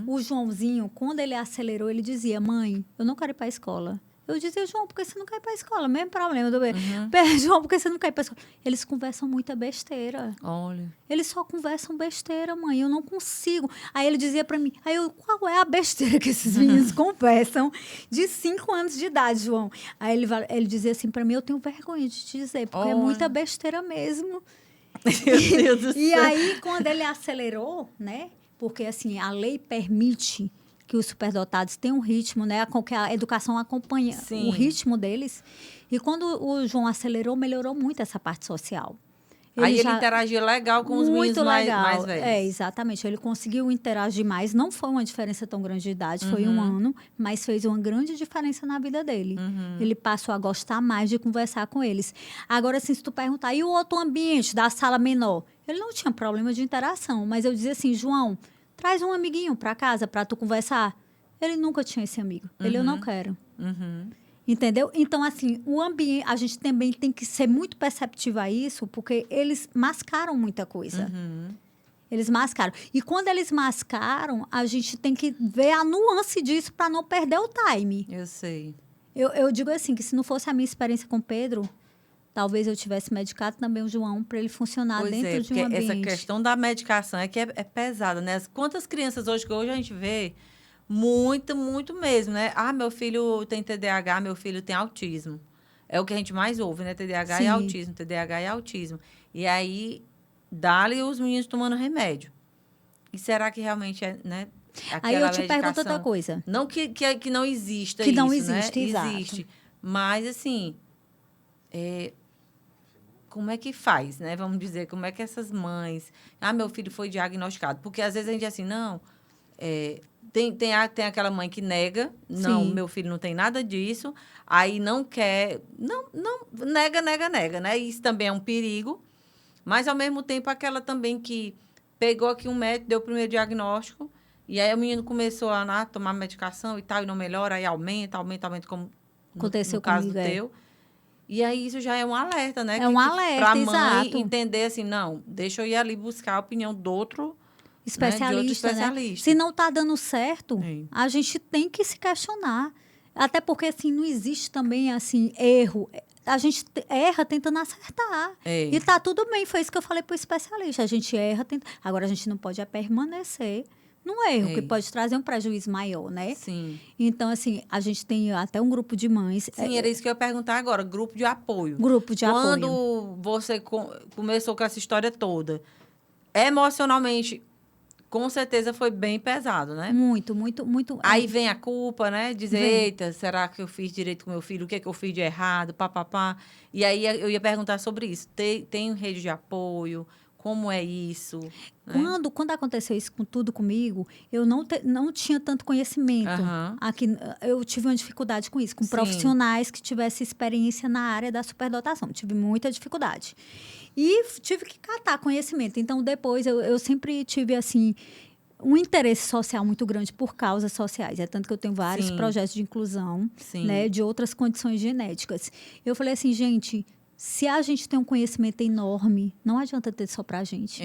O Joãozinho, quando ele acelerou, ele dizia, mãe, eu não quero ir para a escola. Eu dizia, João, por que você não quer ir para a escola? Mesmo problema do bebê. João, por que você não quer ir para a escola? Eles conversam muita besteira. Olha. Eles só conversam besteira, mãe. Eu não consigo. Aí ele dizia para mim, qual é a besteira que esses meninos conversam de 5 anos de idade, João? Aí ele dizia assim para mim, eu tenho vergonha de te dizer, porque é muita besteira mesmo. Meu Deus do céu. E aí, quando ele acelerou, né? Porque, assim, a lei permite que os superdotados tenham um ritmo, né? A educação acompanha o ritmo deles. E quando o João acelerou, melhorou muito essa parte social. Aí ele interagia legal com os meninos mais velhos. É, exatamente. Ele conseguiu interagir mais. Não foi uma diferença tão grande de idade, foi 1 ano, mas fez uma grande diferença na vida dele. Ele passou a gostar mais de conversar com eles. Agora, assim, se tu perguntar, e o outro ambiente da sala menor? Ele não tinha problema de interação, mas eu dizia assim, João, traz um amiguinho para casa para tu conversar. Ele nunca tinha esse amigo. Ele, eu não quero. Entendeu? Então, assim, o ambiente, a gente também tem que ser muito perceptivo a isso, porque eles mascaram muita coisa. Eles mascaram. E quando eles mascaram, a gente tem que ver a nuance disso para não perder o time. Eu sei. Eu digo assim, que se não fosse a minha experiência com o Pedro, talvez eu tivesse medicado também o João para ele funcionar dentro de um ambiente. Essa questão da medicação é que é pesada, né? Quantas crianças hoje a gente vê, muito, muito mesmo, né? Ah, meu filho tem TDAH, meu filho tem autismo. É o que a gente mais ouve, né? TDAH Sim. e autismo, TDAH e autismo. E aí, dá-lhe os meninos tomando remédio. E será que realmente é, né? Aí eu te pergunto outra coisa. Não que não exista que isso, não existe, né? exato. Existe. Mas, assim, como é que faz, né? Vamos dizer, como é que essas mães... Ah, meu filho foi diagnosticado. Porque, às vezes, a gente diz assim, não... Tem aquela mãe que nega, não, Sim. meu filho não tem nada disso, aí não quer, não, nega, né? Isso também é um perigo, mas, ao mesmo tempo, aquela também que pegou aqui um médico, deu o primeiro diagnóstico, e aí o menino começou a tomar medicação e tal, e não melhora, aí aumenta, como Aconteceu no caso comigo, do teu. E aí isso já é um alerta, né? É um alerta, para a mãe exato. entender assim, não, deixa eu ir ali buscar a opinião do outro especialista, né? De outro especialista. Se não está dando certo, a gente tem que se questionar. Até porque, assim, não existe também, assim, erro. A gente erra tentando acertar. E tá tudo bem, foi isso que eu falei para o especialista. A gente erra, agora a gente não pode permanecer num erro, que pode trazer um prejuízo maior, né? Sim. Então, assim, a gente tem até um grupo de mães. Sim, era isso que eu ia perguntar agora, grupo de apoio. Grupo de apoio. Quando você começou com essa história toda, emocionalmente, com certeza foi bem pesado, né? Muito. Aí vem a culpa, né? Dizer, eita, será que eu fiz direito com meu filho? O que é que eu fiz de errado? Papapá. E aí eu ia perguntar sobre isso. Tem rede de apoio? Como é isso? Quando aconteceu isso tudo comigo, eu não tinha tanto conhecimento. Aqui, eu tive uma dificuldade com isso, com profissionais que tivessem experiência na área da superdotação. Tive muita dificuldade. E tive que catar conhecimento. Então, depois, eu sempre tive, assim, um interesse social muito grande por causas sociais. É tanto que eu tenho vários projetos de inclusão, né, de outras condições genéticas. Eu falei assim, gente... Se a gente tem um conhecimento enorme, não adianta ter só pra gente. A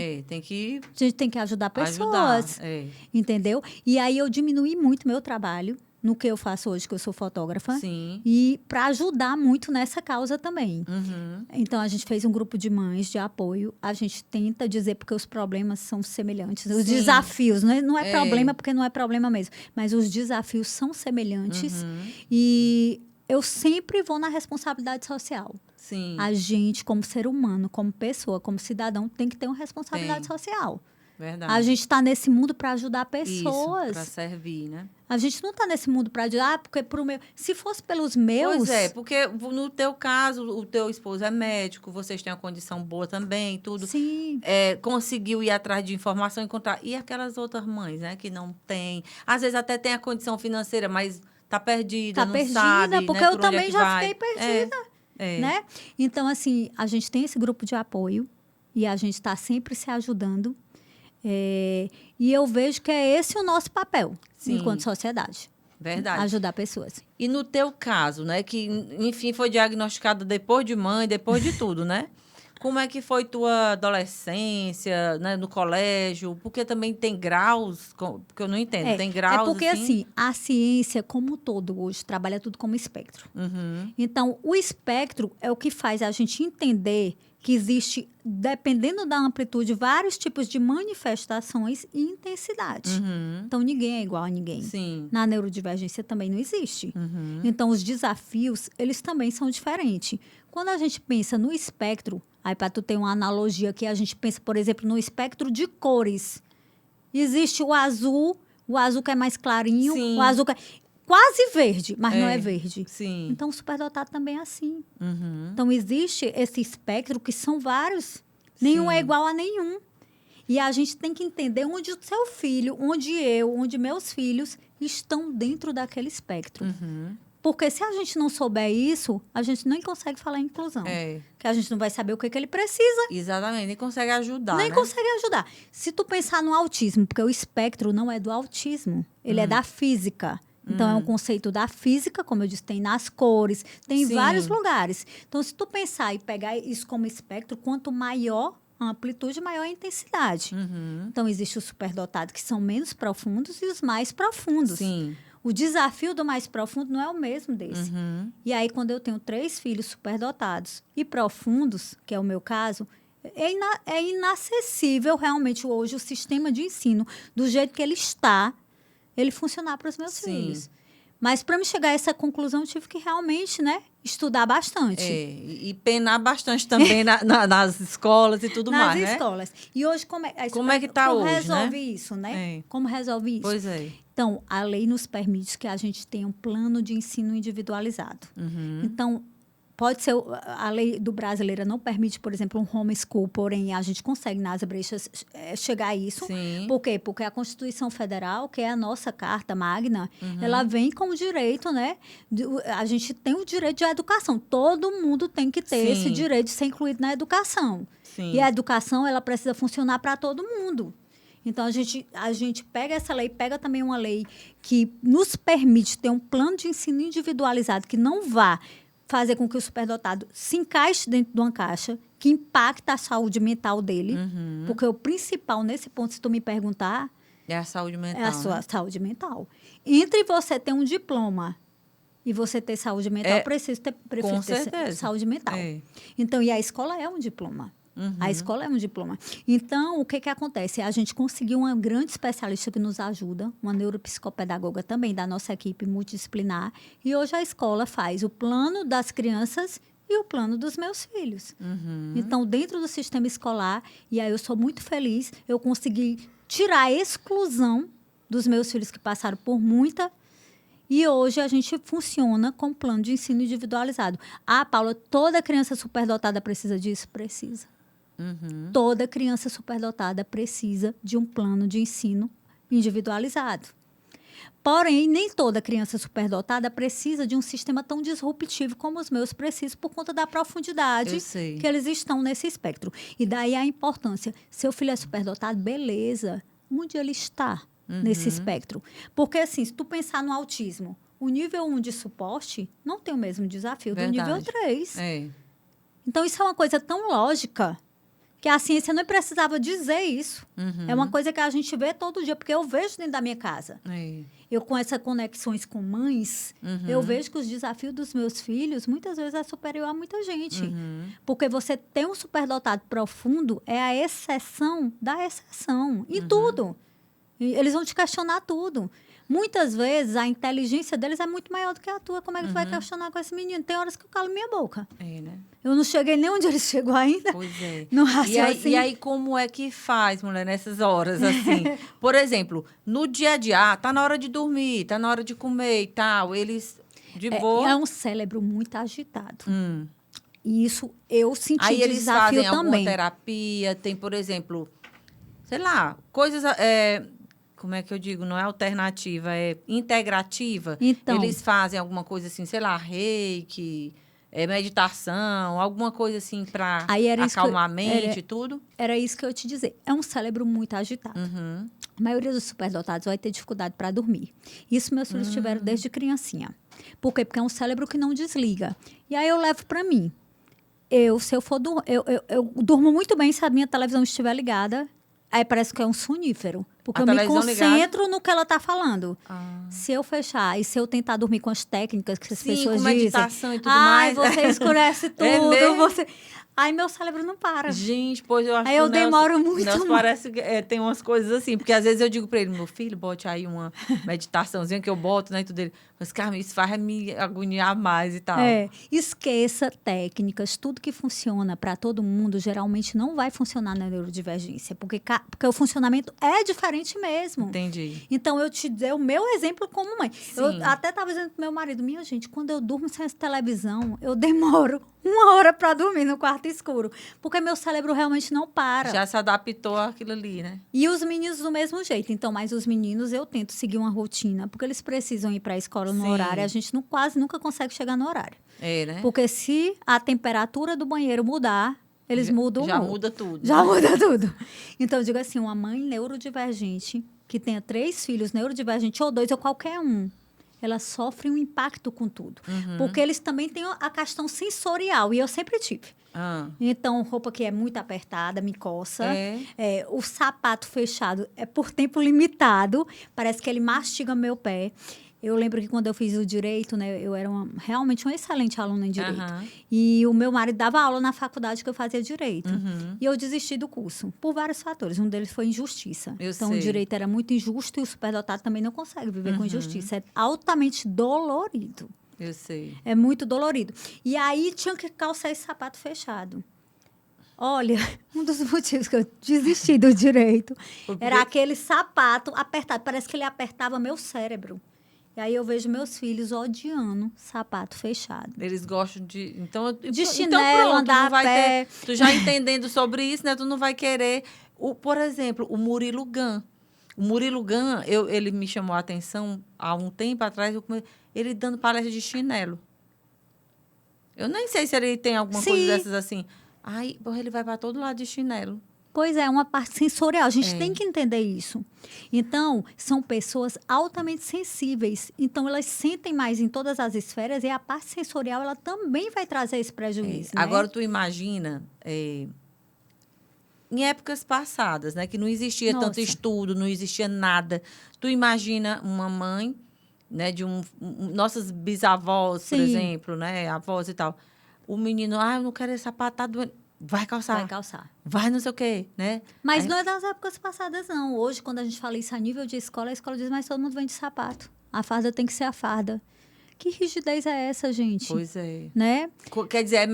gente tem que ajudar pessoas. Entendeu? E aí eu diminuí muito meu trabalho no que eu faço hoje, que eu sou fotógrafa. E para ajudar muito nessa causa também. Então, a gente fez um grupo de mães de apoio. A gente tenta dizer, porque os problemas são semelhantes. Os desafios, não é problema, porque não é problema mesmo. Mas os desafios são semelhantes. E eu sempre vou na responsabilidade social. A gente, como ser humano, como pessoa, como cidadão, tem que ter uma responsabilidade social. Verdade. A gente está nesse mundo para ajudar pessoas. Para servir, né? A gente não está nesse mundo para ajudar, porque pro meu... Se fosse pelos meus... Pois é, porque no teu caso, o teu esposo é médico, vocês têm uma condição boa também, tudo. Sim. Conseguiu ir atrás de informação, encontrar. E aquelas outras mães, né, que não têm... Às vezes até tem a condição financeira, mas tá perdida, não sabe, porque né, eu também já fiquei perdida. Né? Então, assim, a gente tem esse grupo de apoio e a gente está sempre se ajudando. E eu vejo que é esse o nosso papel enquanto sociedade. Verdade. Ajudar pessoas. E no teu caso, né, que, enfim, foi diagnosticada depois de mãe, depois de tudo, né? Como é que foi tua adolescência, né, no colégio? Porque também tem graus, porque eu não entendo, tem graus, porque, assim, a ciência, como um todo, hoje, trabalha tudo como espectro. Então, o espectro é o que faz a gente entender que existe, dependendo da amplitude, vários tipos de manifestações e intensidade. Então, ninguém é igual a ninguém. Na neurodivergência também não existe. Então, os desafios, eles também são diferentes. Quando a gente pensa no espectro, aí para tu ter uma analogia aqui, a gente pensa, por exemplo, no espectro de cores. Existe o azul que é mais clarinho, o azul que é quase verde, mas não é verde. Então, o superdotado também é assim. Então, existe esse espectro que são vários. Nenhum é igual a nenhum. E a gente tem que entender onde o seu filho, onde meus filhos estão dentro daquele espectro. Porque se a gente não souber isso, a gente nem consegue falar em inclusão. Porque a gente não vai saber o que ele precisa. Exatamente, nem consegue ajudar, Nem consegue ajudar. Se tu pensar no autismo, porque o espectro não é do autismo, ele é da física. Então, é um conceito da física, como eu disse, tem nas cores, tem em Sim. vários lugares. Então, se tu pensar e pegar isso como espectro, quanto maior a amplitude, maior a intensidade. Então, existe os superdotados que são menos profundos e os mais profundos. Sim. O desafio do mais profundo não é o mesmo desse. E aí, quando eu tenho 3 filhos superdotados e profundos, que é o meu caso, é inacessível realmente hoje o sistema de ensino, do jeito que ele está, ele funcionar para os meus Sim. filhos. Mas para me chegar a essa conclusão, eu tive que realmente, né, estudar bastante. E penar bastante também nas escolas e tudo mais, né? Nas escolas. E hoje, como é que tá hoje, resolve né? isso, né? É. Como resolve isso? Pois é. Então, a lei nos permite que a gente tenha um plano de ensino individualizado. Então, pode ser, a lei do brasileira não permite, por exemplo, um homeschool, porém a gente consegue nas brechas chegar a isso. Sim. Por quê? Porque a Constituição Federal, que é a nossa carta magna, ela vem com o direito, né? A gente tem o direito de educação. Todo mundo tem que ter Sim. esse direito de ser incluído na educação. Sim. E a educação, ela precisa funcionar para todo mundo. Então, a gente pega essa lei, pega também uma lei que nos permite ter um plano de ensino individualizado que não vá fazer com que o superdotado se encaixe dentro de uma caixa, que impacta a saúde mental dele. Porque o principal, nesse ponto, se tu me perguntar, É a saúde mental. é a sua né? saúde mental. Entre você ter um diploma e você ter saúde mental, preciso ter certeza. saúde mental. É. Então, e a escola é um diploma. A escola é um diploma. Então, o que acontece? A gente conseguiu uma grande especialista que nos ajuda, uma neuropsicopedagoga também da nossa equipe multidisciplinar. E hoje a escola faz o plano das crianças e o plano dos meus filhos. Então, dentro do sistema escolar, e aí eu sou muito feliz, eu consegui tirar a exclusão dos meus filhos que passaram por muita. E hoje a gente funciona com plano de ensino individualizado. Ah, Paula, toda criança superdotada precisa disso? Precisa. Toda criança superdotada precisa de um plano de ensino individualizado. Porém, nem toda criança superdotada precisa de um sistema tão disruptivo como os meus precisam, por conta da profundidade Eu sei. que eles estão nesse espectro. E daí a importância. Seu filho é superdotado, beleza. Onde ele está nesse espectro? Porque, assim, se tu pensar no autismo, o nível 1 de suporte não tem o mesmo desafio do nível 3. É. Então, isso é uma coisa tão lógica que a ciência não precisava dizer isso. É uma coisa que a gente vê todo dia, porque eu vejo dentro da minha casa. É. Eu, com essas conexões com mães, eu vejo que os desafios dos meus filhos, muitas vezes, é superior a muita gente. Porque você ter um superdotado profundo é a exceção da exceção. Em tudo. E eles vão te questionar tudo. Muitas vezes, a inteligência deles é muito maior do que a tua. Como é que tu vai questionar com esse menino? Tem horas que eu calo minha boca. É, né? Eu não cheguei nem onde ele chegou ainda. Pois é. No E raciocínio. aí, como é que faz, mulher, nessas horas, assim? Por exemplo, no dia a dia, tá na hora de dormir, tá na hora de comer e tal, eles de boa. É um cérebro muito agitado. E isso eu senti Aí eles desafio fazem alguma também. terapia, tem, por exemplo, sei lá, coisas... como é que eu digo? Não é alternativa, é integrativa. Então. Eles fazem alguma coisa assim, sei lá, reiki, meditação, alguma coisa assim para acalmar a mente e tudo? Era isso que eu ia te dizer. É um cérebro muito agitado. A maioria dos superdotados vai ter dificuldade para dormir. Isso meus filhos tiveram desde criancinha. Por quê? Porque é um cérebro que não desliga. E aí eu levo para mim. Se eu for eu durmo muito bem se a minha televisão estiver ligada. Aí parece que é um sonífero. Porque eu me concentro no que ela está falando. Se eu fechar e se eu tentar dormir com as técnicas que as pessoas com dizem... meditação e tudo mais. Você escurece tudo. mesmo? Aí meu cérebro não para. Gente, pois eu acho Aí que eu demoro muito Nelson mais. parece que tem umas coisas assim. Porque às vezes eu digo para ele, meu filho, bote aí uma meditaçãozinha que eu boto, né? E tudo ele. Mas, Carmen, isso faz me agoniar mais e tal. Esqueça técnicas. Tudo que funciona para todo mundo, geralmente não vai funcionar na neurodivergência. Porque o funcionamento é diferente mesmo. Entendi. Então, eu te dei o meu exemplo como mãe. Sim. Eu até estava dizendo pro meu marido, minha gente, quando eu durmo sem essa televisão, eu demoro 1 hora para dormir no quarto escuro. Porque meu cérebro realmente não para. Já se adaptou àquilo ali, né? E os meninos do mesmo jeito. Então, mas os meninos eu tento seguir uma rotina, porque eles precisam ir para a escola no horário. A gente quase nunca consegue chegar no horário. É, né? Porque se a temperatura do banheiro mudar, eles mudam o humor. Já muda tudo. Já muda tudo. Então, eu digo assim, uma mãe neurodivergente, que tenha 3 filhos neurodivergentes, ou 2, ou qualquer um, ela sofre um impacto com tudo. Porque eles também têm a questão sensorial, e eu sempre tive. Então, roupa que é muito apertada, me coça. O sapato fechado é por tempo limitado, parece que ele mastiga meu pé. Eu lembro que quando eu fiz o direito, né, eu era realmente uma excelente aluna em direito. E o meu marido dava aula na faculdade que eu fazia direito. E eu desisti do curso, por vários fatores. Um deles foi injustiça. Então, o direito era muito injusto e o superdotado também não consegue viver com injustiça. É altamente dolorido. Eu sei. É muito dolorido. E aí, tinha que calçar esse sapato fechado. Olha, um dos motivos que eu desisti do direito era aquele sapato apertado. Parece que ele apertava meu cérebro. E aí eu vejo meus filhos odiando sapato fechado. Eles gostam de... de chinelo, andar a pé. Tu já entendendo sobre isso, né? Tu não vai querer... Por exemplo, o Murilo Gun. O Murilo Gun, ele me chamou a atenção há um tempo atrás, ele dando palestra de chinelo. Eu nem sei se ele tem alguma coisa dessas assim. Ai, porra, ele vai para todo lado de chinelo. Pois é, uma parte sensorial. A gente tem que entender isso. Então, são pessoas altamente sensíveis. Então, elas sentem mais em todas as esferas e a parte sensorial, ela também vai trazer esse prejuízo. Né? Agora, tu imagina, em épocas passadas, né, que não existia tanto estudo, não existia nada. Tu imagina uma mãe, né, de nossas bisavós, por exemplo, né, avós e tal. O menino, eu não quero esse sapato, tá doendo. Vai calçar. Vai calçar. Vai não sei o quê, né? Mas não é das épocas passadas, não. Hoje, quando a gente fala isso a nível de escola, a escola diz, mas todo mundo vem de sapato. A farda tem que ser a farda. Que rigidez é essa, gente? Pois é. Né? Quer dizer,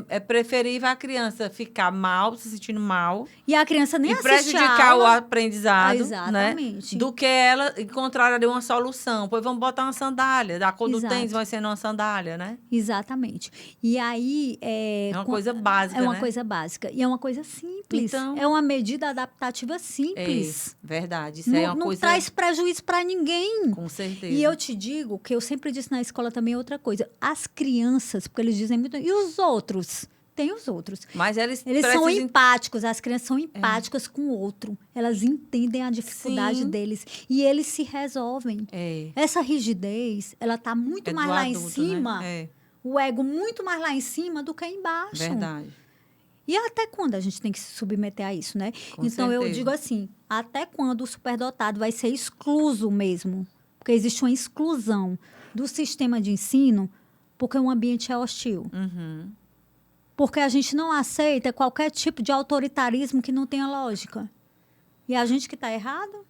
é preferível a criança ficar mal, se sentindo mal. E a criança nem assiste a aula. E prejudicar o aprendizado. Exatamente. Né? Do que ela encontrar ali uma solução. Pois vamos botar uma sandália. Da cor do tênis vai sendo uma sandália, né? Exatamente. E aí... É uma coisa básica, É uma coisa básica. E é uma coisa simples. Então, é uma medida adaptativa simples. Verdade. Isso é uma coisa... Não traz prejuízo para ninguém. Com certeza. E eu te digo, que eu sempre disse na escola também é outra coisa. As crianças, porque eles dizem muito... E os outros? Tem os outros. Mas eles são empáticos. As crianças são empáticas com o outro. Elas entendem a dificuldade deles. E eles se resolvem. Essa rigidez, ela está muito mais lá em cima. Né? O ego muito mais lá em cima do que embaixo. Verdade. E até quando a gente tem que se submeter a isso, né? Com certeza. Eu digo assim, até quando o superdotado vai ser excluso mesmo? Porque existe uma exclusão do sistema de ensino porque o ambiente é hostil. Porque a gente não aceita qualquer tipo de autoritarismo que não tenha lógica. E a gente que está errado,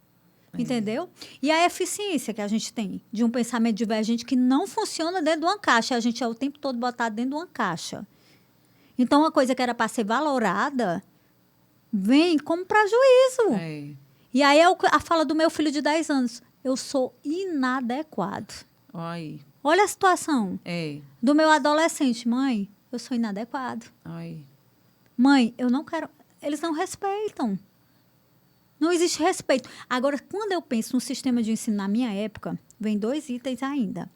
entendeu? E a eficiência que a gente tem de um pensamento divergente que não funciona dentro de uma caixa. A gente é o tempo todo botado dentro de uma caixa. Então, uma coisa que era para ser valorada vem como prejuízo. E aí é a fala do meu filho de 10 anos. Eu sou inadequado. Olha a situação do meu adolescente. Mãe, eu sou inadequado. Mãe, eu não quero... Eles não respeitam. Não existe respeito. Agora, quando eu penso no sistema de ensino na minha época, vem 2 itens ainda.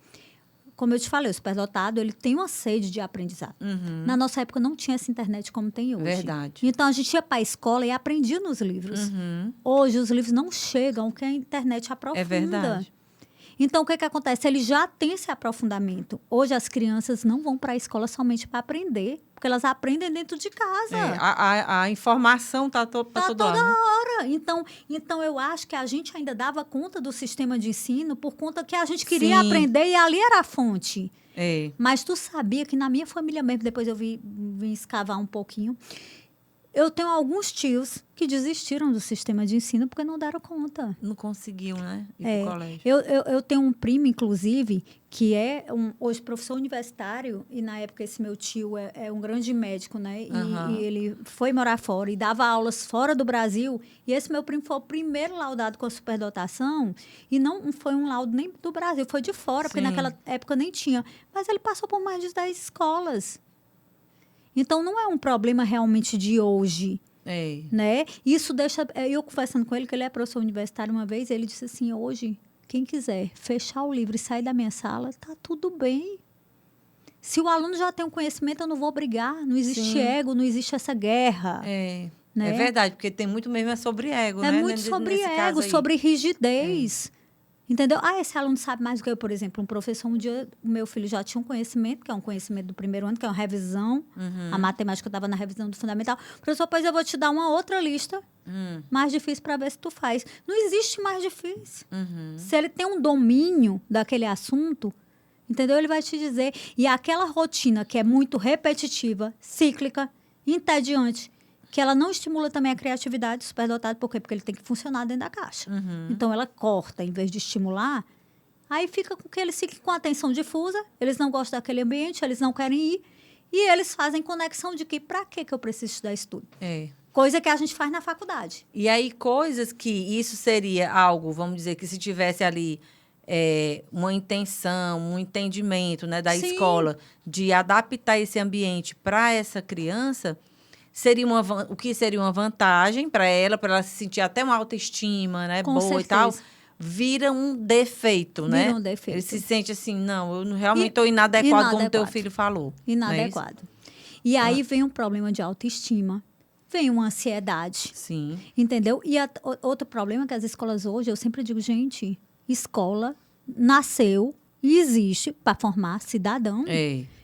Como eu te falei, o superdotado, ele tem uma sede de aprendizado. Na nossa época, não tinha essa internet como tem hoje. Verdade. Então, a gente ia para a escola e aprendia nos livros. Hoje, os livros não chegam ao que a internet aprofunda. É verdade. Então, o que acontece? Ele já tem esse aprofundamento. Hoje, as crianças não vão para a escola somente para aprender, porque elas aprendem dentro de casa. A informação está toda hora. Então, eu acho que a gente ainda dava conta do sistema de ensino por conta que a gente queria aprender e ali era a fonte. Mas tu sabia que na minha família mesmo, depois eu vim escavar um pouquinho, eu tenho alguns tios que desistiram do sistema de ensino porque não deram conta. Não conseguiam, né? Ir pro colégio. Eu tenho um primo, inclusive, que é hoje professor universitário, e na época esse meu tio é um grande médico, né? E ele foi morar fora e dava aulas fora do Brasil. E esse meu primo foi o primeiro laudado com a superdotação, e não foi um laudo nem do Brasil, foi de fora, porque naquela época nem tinha. Mas ele passou por mais de 10 escolas. Então, não é um problema realmente de hoje, né? Isso deixa... Eu conversando com ele, que ele é professor universitário uma vez, ele disse assim, hoje, quem quiser fechar o livro e sair da minha sala, tá tudo bem. Se o aluno já tem um conhecimento, eu não vou brigar. Não existe ego, não existe essa guerra. Né? É verdade, porque tem muito mesmo sobre ego, né? É muito sobre ego, sobre rigidez. Entendeu? Esse aluno sabe mais do que eu, por exemplo. Um professor, um dia, o meu filho já tinha um conhecimento, que é um conhecimento do primeiro ano, que é uma revisão. A matemática estava na revisão do fundamental. Professor, pois eu vou te dar uma outra lista mais difícil para ver se tu faz. Não existe mais difícil. Se ele tem um domínio daquele assunto, entendeu? Ele vai te dizer. E aquela rotina que é muito repetitiva, cíclica, entediante, que ela não estimula também a criatividade do superdotado. Por quê? Porque ele tem que funcionar dentro da caixa. Então, ela corta, em vez de estimular, aí fica com que eles fiquem com a atenção difusa, eles não gostam daquele ambiente, eles não querem ir, e eles fazem conexão de que, para que eu preciso estudar isso tudo? Coisa que a gente faz na faculdade. E aí, coisas que isso seria algo, vamos dizer, que se tivesse ali uma intenção, um entendimento, né, da escola de adaptar esse ambiente para essa criança, seria o que seria uma vantagem para ela se sentir até uma autoestima, né, Com boa certeza. e tal, vira um defeito, né? Vira um defeito. Ele se sente assim, não, eu realmente estou inadequado, como teu filho falou. Inadequado. E aí vem um problema de autoestima, vem uma ansiedade. Sim. Entendeu? E outro problema é que as escolas hoje, eu sempre digo, gente, escola nasceu e existe para formar cidadão.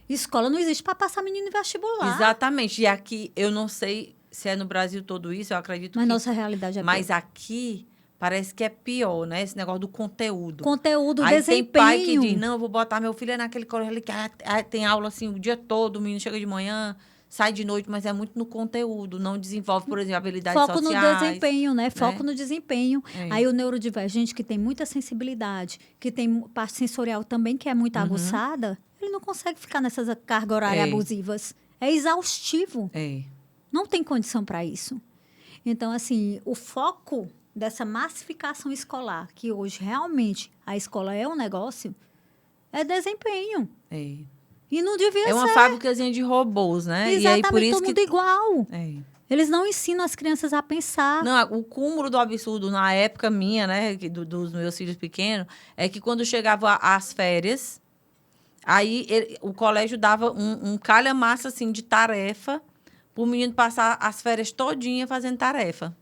Escola não existe para passar menino em vestibular. Exatamente. E aqui, eu não sei se é no Brasil todo isso, eu acredito Mas nossa realidade é pior. Mas aqui, parece que é pior, né? Esse negócio do conteúdo. Conteúdo, aí desempenho. Tem pai que diz, não, eu vou botar meu filho naquele colégio que tem aula assim o dia todo, o menino chega de manhã, sai de noite, mas é muito no conteúdo, não desenvolve, por exemplo, habilidades sociais. Foco no desempenho, né? Foco no desempenho. Aí o neurodivergente, que tem muita sensibilidade, que tem parte sensorial também, que é muito aguçada, ele não consegue ficar nessas cargas horárias abusivas. É exaustivo. Não tem condição para isso. Então, assim, o foco dessa massificação escolar, que hoje realmente a escola é um negócio, é desempenho. E não devia ser. É uma fábricazinha de robôs, né? Exatamente, e aí, por isso todo mundo igual. Eles não ensinam as crianças a pensar. Não, o cúmulo do absurdo na época minha, né, dos meus filhos pequenos, é que quando chegava as férias, aí o colégio dava um calhamaço, assim, de tarefa para o menino passar as férias todinha fazendo tarefa.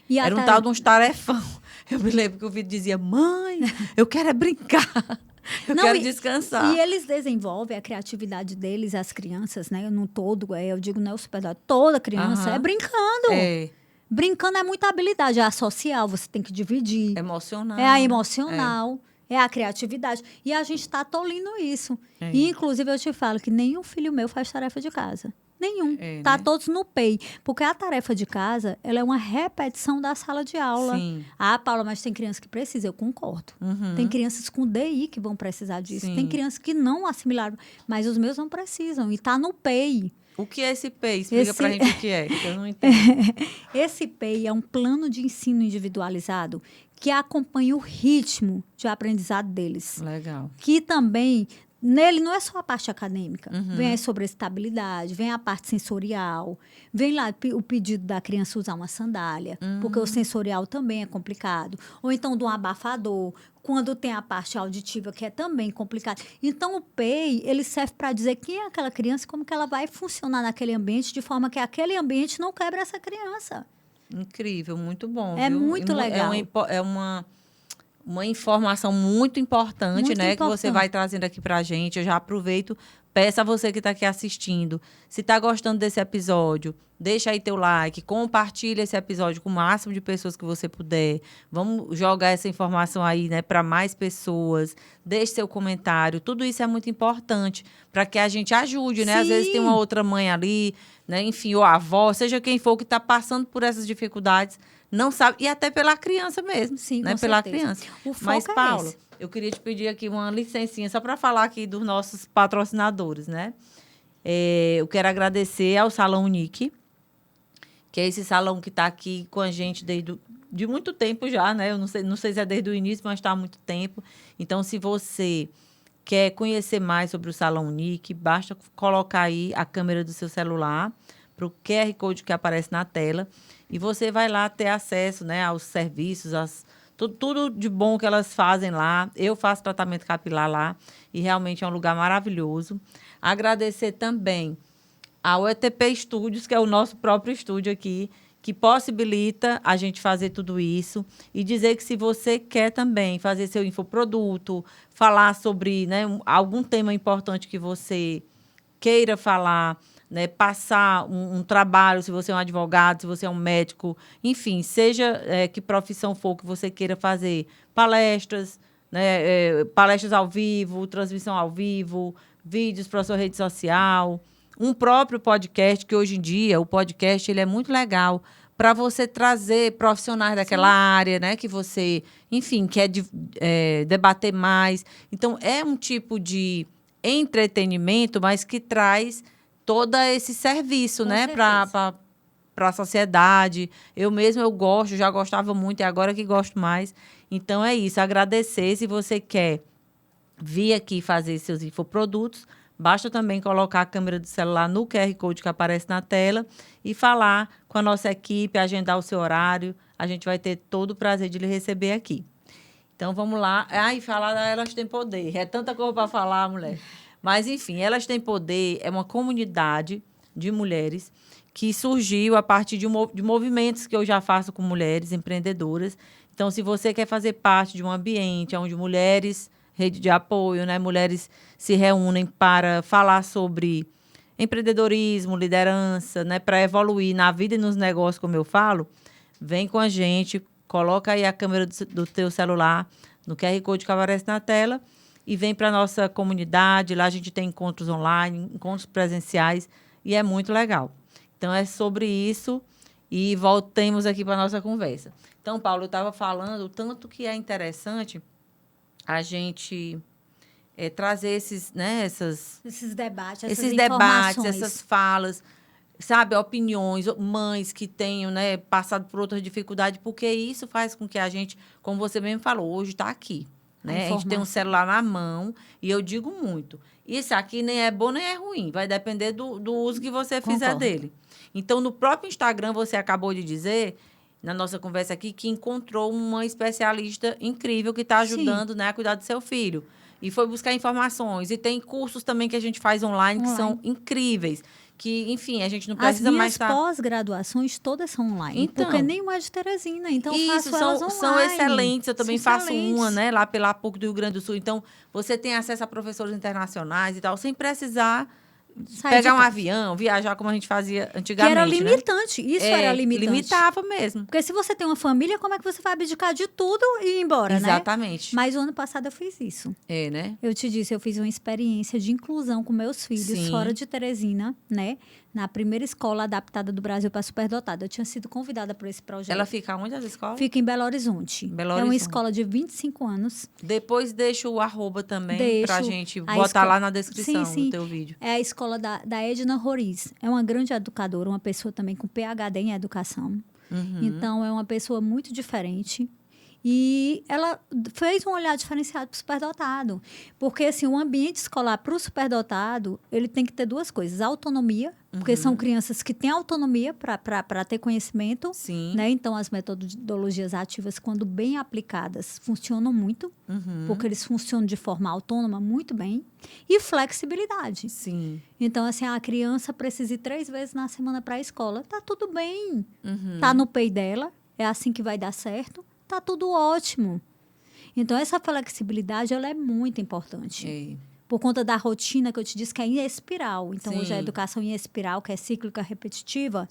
Era um tal de uns tarefão. Eu me lembro que o Vitor dizia, mãe, eu quero é brincar. Eu quero descansar. E eles desenvolvem a criatividade deles, as crianças, né? No todo, eu digo, não é o superdotado, toda criança é brincando. Brincando é muita habilidade. É a social, você tem que dividir. Emocional. É a emocional. É a criatividade. E a gente está tolindo isso. E, inclusive, eu te falo que nenhum filho meu faz tarefa de casa. Nenhum. Tá, né? Todos no PEI. Porque a tarefa de casa, ela é uma repetição da sala de aula. Ah, Paula, mas tem criança que precisa. Eu concordo. Tem crianças com DI que vão precisar disso. Tem crianças que não assimilaram. Mas os meus não precisam. E tá no PEI. O que é esse PEI? Explica pra gente o que é, que eu não entendo. Esse PEI é um plano de ensino individualizado que acompanha o ritmo de aprendizado deles. Legal. Que também... Nele não é só a parte acadêmica. Vem sobre a estabilidade, vem a parte sensorial, vem lá o pedido da criança usar uma sandália, porque o sensorial também é complicado. Ou então de um abafador, quando tem a parte auditiva, que é também complicado. Então, o PEI, ele serve para dizer quem é aquela criança e como que ela vai funcionar naquele ambiente, de forma que aquele ambiente não quebre essa criança. Incrível, muito bom. É muito legal. É uma informação muito importante, muito né? importante. Que você vai trazendo aqui pra gente. Eu já aproveito, peço a você que está aqui assistindo. Se está gostando desse episódio, deixa aí teu like, compartilha esse episódio com o máximo de pessoas que você puder. Vamos jogar essa informação aí, né, para mais pessoas. Deixe seu comentário. Tudo isso é muito importante para que a gente ajude, né? Às vezes tem uma outra mãe ali, né? Enfim, ou a avó, seja quem for que está passando por essas dificuldades, não sabe, e até pela criança mesmo. Sim, né? Com Pela certeza. criança. O foco Mas, é Paula, esse. eu queria te pedir aqui uma licencinha, só para falar aqui dos nossos patrocinadores, né? Eu quero agradecer ao Salão Unique, que é esse salão que está aqui com a gente de muito tempo já, né? Eu não sei se é desde o início, mas está há muito tempo. Então, se você quer conhecer mais sobre o Salão Unique, basta colocar aí a câmera do seu celular para o QR Code que aparece na tela e você vai lá ter acesso, né, aos serviços, tudo de bom que elas fazem lá. Eu faço tratamento capilar lá e realmente é um lugar maravilhoso. Agradecer também ao ETP Studios, que é o nosso próprio estúdio aqui, que possibilita a gente fazer tudo isso e dizer que se você quer também fazer seu infoproduto, falar sobre, né, algum tema importante que você queira falar, né, passar um trabalho, se você é um advogado, se você é um médico, enfim, seja que profissão for que você queira fazer, palestras, né, palestras ao vivo, transmissão ao vivo, vídeos para a sua rede social, um próprio podcast, que hoje em dia o podcast ele é muito legal para você trazer profissionais daquela área, né, que você, enfim, quer debater mais. Então, é um tipo de entretenimento, mas que traz todo esse serviço, Com né, certeza. para a sociedade. Eu mesma, eu gosto, já gostava muito e agora que gosto mais. Então, é isso, agradecer. Se você quer vir aqui fazer seus infoprodutos, basta também colocar a câmera do celular no QR Code que aparece na tela e falar com a nossa equipe, agendar o seu horário. A gente vai ter todo o prazer de lhe receber aqui. Então, vamos lá. E falar da Elas Têm Poder. É tanta coisa para falar, mulher. Mas, enfim, Elas Têm Poder é uma comunidade de mulheres que surgiu a partir de movimentos que eu já faço com mulheres empreendedoras. Então, se você quer fazer parte de um ambiente onde mulheres, rede de apoio, né, mulheres se reúnem para falar sobre empreendedorismo, liderança, né, para evoluir na vida e nos negócios, como eu falo, vem com a gente, coloca aí a câmera do teu celular no QR Code que aparece na tela e vem para a nossa comunidade. Lá a gente tem encontros online, encontros presenciais e é muito legal. Então, é sobre isso e voltemos aqui para a nossa conversa. Então, Paulo, eu estava falando o tanto que é interessante a gente trazer esses debates, essas falas, sabe, opiniões, mães que tenham, né, passado por outras dificuldades, porque isso faz com que a gente, como você mesmo falou, hoje está aqui. Né? A gente tem um celular na mão e eu digo muito. Isso aqui nem é bom nem é ruim, vai depender do uso que você fizer dele. Então, no próprio Instagram, você acabou de dizer, na nossa conversa aqui, que encontrou uma especialista incrível que está ajudando, né, a cuidar do seu filho. E foi buscar informações. E tem cursos também que a gente faz online que são incríveis. Que, enfim, a gente não precisa mais estar... As minhas pós-graduações todas são online. Então, porque nenhuma é de Teresina. Então, isso, faço elas online. São excelentes. Eu também faço uma, né, lá pela PUC do Rio Grande do Sul. Então, você tem acesso a professores internacionais e tal, sem precisar pegar um avião, viajar como a gente fazia antigamente. Que era limitante. Né? Isso era limitante. Limitava mesmo. Porque se você tem uma família, como é que você vai abdicar de tudo e ir embora, Exatamente. Né? Mas o ano passado eu fiz isso. Né? Eu te disse, eu fiz uma experiência de inclusão com meus filhos fora de Teresina, né? Na primeira escola adaptada do Brasil para superdotada. Eu tinha sido convidada por esse projeto. Ela fica onde, essa escola? Fica em Belo Horizonte. É uma escola de 25 anos. Depois deixa o @ também para a gente botar lá na descrição do teu vídeo. É a escola da Edna Roriz. É uma grande educadora, uma pessoa também com PhD em educação. Então, é uma pessoa muito diferente. E ela fez um olhar diferenciado para o superdotado. Porque, assim, o ambiente escolar para o superdotado, ele tem que ter duas coisas. Autonomia, porque são crianças que têm autonomia para ter conhecimento. Né? Então, as metodologias ativas, quando bem aplicadas, funcionam muito. Porque eles funcionam de forma autônoma muito bem. E flexibilidade. Então, assim, a criança precisa ir 3 vezes na semana para a escola. Tá tudo bem. Tá no pay dela. É assim que vai dar certo. Tá tudo ótimo. Então, essa flexibilidade, ela é muito importante. Por conta da rotina que eu te disse, que é em espiral. Então, hoje a educação em espiral, que é cíclica repetitiva.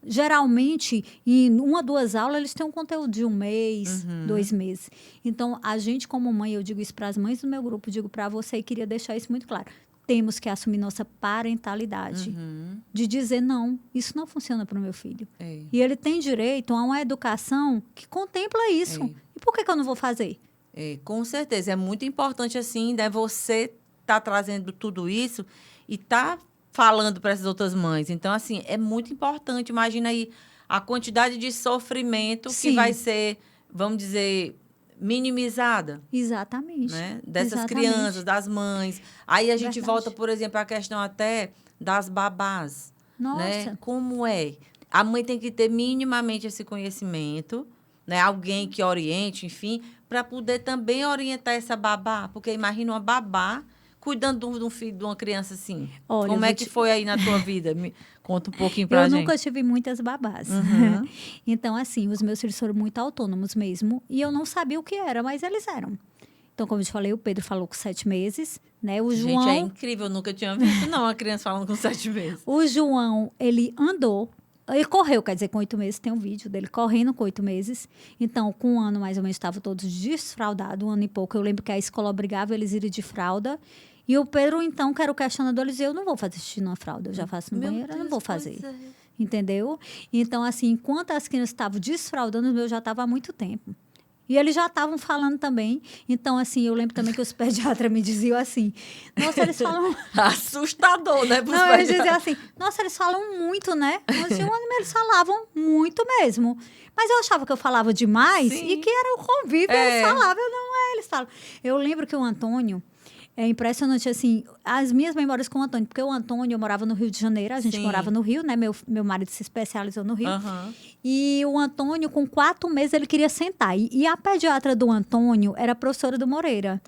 Geralmente, em 1 a 2 aulas, eles têm um conteúdo de 1 mês, 2 meses. Então, a gente, como mãe, eu digo isso para as mães do meu grupo, digo para você e queria deixar isso muito claro. Temos que assumir nossa parentalidade. De dizer, não, isso não funciona para o meu filho. E ele tem direito a uma educação que contempla isso. E por que eu não vou fazer? Com certeza. É muito importante, assim, né, você tá trazendo tudo isso e tá falando para essas outras mães. Então, assim, é muito importante. Imagina aí a quantidade de sofrimento que vai ser, vamos dizer... minimizada. Exatamente. Né? Dessas crianças, das mães. Aí a gente volta, por exemplo, à questão até das babás. Nossa. Né? Como é? A mãe tem que ter minimamente esse conhecimento, né? Alguém que oriente, enfim, para poder também orientar essa babá. Porque imagina uma babá cuidando de um filho, de uma criança assim? Olha, Como é que foi aí na tua vida? Me conta um pouquinho pra gente. Eu nunca tive muitas babás. Uhum. Então, assim, os meus filhos foram muito autônomos mesmo. E eu não sabia o que era, mas eles eram. Então, como eu te falei, o Pedro falou com 7 meses, né? O João... Gente, é incrível. Eu nunca tinha visto, não, uma criança falando com 7 meses. O João, ele andou. Ele correu, quer dizer, com 8 meses. Tem um vídeo dele correndo com 8 meses. Então, com um ano, mais ou menos, estavam todos desfraldados. Um ano e pouco. Eu lembro que a escola obrigava eles a irem de fralda. E o Pedro, então, que era o questionador, ele dizia, eu não vou fazer xixi na fralda. Eu já faço no banheiro, eu não vou fazer. Entendeu? Então, assim, enquanto as crianças estavam desfraldando, os meus já estavam há muito tempo. E eles já estavam falando também. Então, assim, eu lembro também que os pediatras me diziam assim, nossa, eles falam... Assustador, né? Não, eles diziam assim, nossa, eles falam muito, né? Mas de um ano eles falavam muito mesmo. Mas eu achava que eu falava demais. Sim. E que era o convívio, eles falavam, eu não, eles falam. Eu lembro que o Antônio... É impressionante, assim, as minhas memórias com o Antônio, porque o Antônio, eu morava no Rio de Janeiro, a gente morava no Rio, né? Meu marido se especializou no Rio. E o Antônio, com 4 meses, ele queria sentar. E a pediatra do Antônio era a professora do Moreira.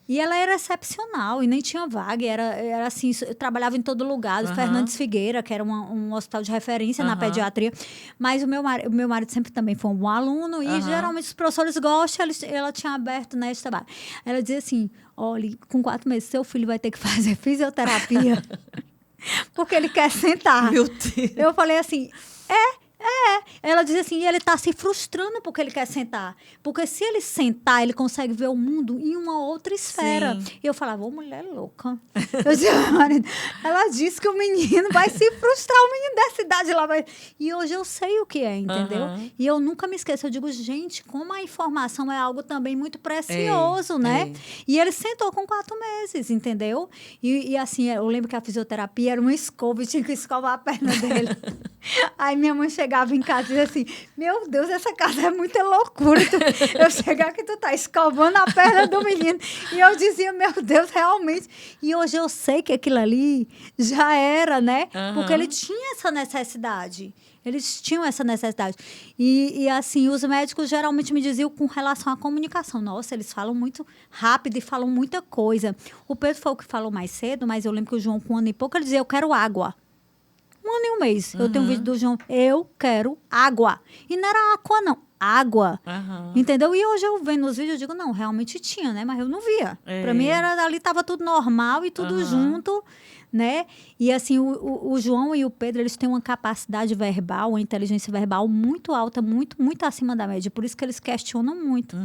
E ela era excepcional, e nem tinha vaga, era assim, eu trabalhava em todo lugar. O Fernandes Figueira, que era um hospital de referência na pediatria. Mas o meu marido sempre também foi um bom aluno, e geralmente os professores gostam, ela tinha aberto, né, esse trabalho. Ela dizia assim, olha, com 4 meses, seu filho vai ter que fazer fisioterapia porque ele quer sentar. Meu Deus. Eu falei assim, Ela diz assim, e ele está se frustrando porque ele quer sentar. Porque se ele sentar, ele consegue ver o mundo em uma outra esfera. Sim. E eu falava, ô, mulher louca. Eu dizia, ela disse que o menino vai se frustrar, o menino dessa idade lá vai... E hoje eu sei o que é, entendeu? E eu nunca me esqueço, eu digo, gente, como a informação é algo também muito precioso, né? E ele sentou com 4 meses, entendeu? E assim, eu lembro que a fisioterapia era uma escova, e tinha que escovar a perna dele. Aí minha mãe chegava em casa e dizia assim, meu Deus, essa casa é muita loucura. Eu chegar que tu tá escovando a perna do menino. E eu dizia, meu Deus, realmente. E hoje eu sei que aquilo ali já era, né? Porque ele tinha essa necessidade. Eles tinham essa necessidade. E assim, os médicos geralmente me diziam com relação à comunicação. Nossa, eles falam muito rápido e falam muita coisa. O Pedro foi o que falou mais cedo, mas eu lembro que o João, com 1 ano e pouco, ele dizia, eu quero água. 1 ano e 1 mês. Eu tenho um vídeo do João, eu quero água. E não era água, não. Água. Entendeu? E hoje eu vendo os vídeos, eu digo, não, realmente tinha, né? Mas eu não via. Pra mim, ali tava tudo normal e tudo junto, né? E assim, o João e o Pedro, eles têm uma capacidade verbal, uma inteligência verbal muito alta, muito, muito acima da média. Por isso que eles questionam muito.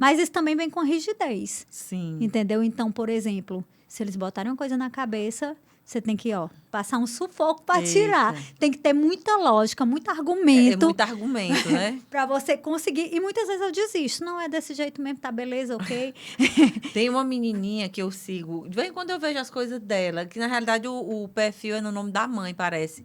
Mas isso também vem com a rigidez. Sim. Entendeu? Então, por exemplo, se eles botarem uma coisa na cabeça... Você tem que, passar um sufoco para tirar. Tem que ter muita lógica, muito argumento. Muito argumento, né? para você conseguir. E muitas vezes eu desisto. Não é desse jeito mesmo, tá beleza, ok? Tem uma menininha que eu sigo. De vez em quando eu vejo as coisas dela, que na realidade o perfil é no nome da mãe, parece.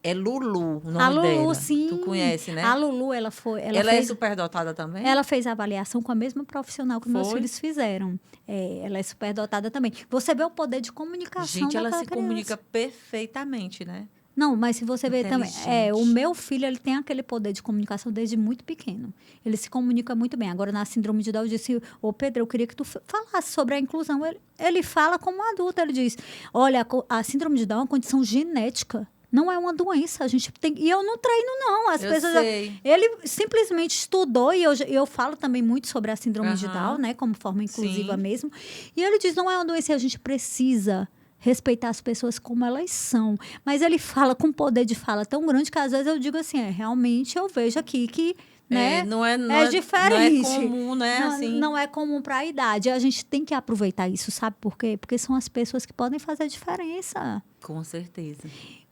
É Lulu, o nome dela. A Lulu, sim. Tu conhece, né? A Lulu, ela foi... Ela é superdotada também? Ela fez a avaliação com a mesma profissional que meus filhos fizeram. Ela é superdotada também. Você vê o poder de comunicação Gente, ela se criança. comunica perfeitamente, né? Não, mas se você ver também... o meu filho, ele tem aquele poder de comunicação desde muito pequeno. Ele se comunica muito bem. Agora, na síndrome de Down, eu disse, Pedro, eu queria que tu falasse sobre a inclusão. Ele fala como adulto. Ele diz, olha, a síndrome de Down é uma condição genética. Não é uma doença, a gente tem... E eu não treino, não. As pessoas... Sei. Ele simplesmente estudou, e eu falo também muito sobre a síndrome de Down, né? Como forma inclusiva mesmo. E ele diz, não é uma doença, a gente precisa respeitar as pessoas como elas são. Mas ele fala com poder de fala tão grande que às vezes eu digo assim, realmente eu vejo aqui que... Né? Não é diferente. Não é comum, né? Não é comum para a idade. A gente tem que aproveitar isso, sabe por quê? Porque são as pessoas que podem fazer a diferença. Com certeza.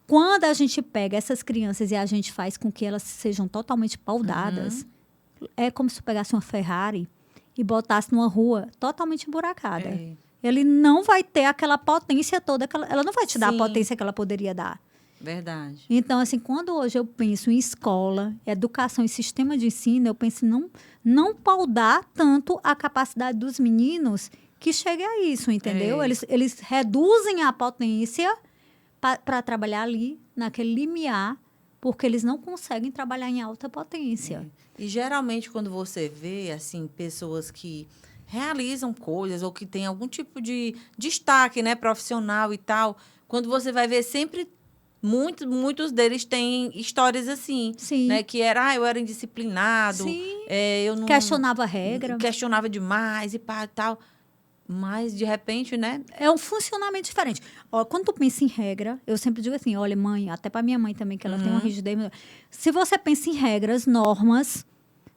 Quando a gente pega essas crianças e a gente faz com que elas sejam totalmente paudadas, é como se tu pegasse uma Ferrari e botasse numa rua totalmente emburacada. Ele não vai ter aquela potência toda, ela não vai te dar a potência que ela poderia dar. Verdade. Então, assim, quando hoje eu penso em escola, educação e sistema de ensino, eu penso em não paudar tanto a capacidade dos meninos que chegue a isso, entendeu? Eles reduzem a potência para trabalhar ali, naquele limiar, porque eles não conseguem trabalhar em alta potência. E geralmente, quando você vê, assim, pessoas que realizam coisas ou que têm algum tipo de destaque, né, profissional e tal, quando você vai ver sempre muitos deles têm histórias assim, Sim. né, que era, eu era indisciplinado, Sim. eu não Questionava a regra. questionava demais e pá, tal. Mas, de repente, né? É um funcionamento diferente. Ó, quando tu pensa em regra, eu sempre digo assim, olha, mãe, até para minha mãe também, que ela tem uma rigidez. Se você pensa em regras, normas,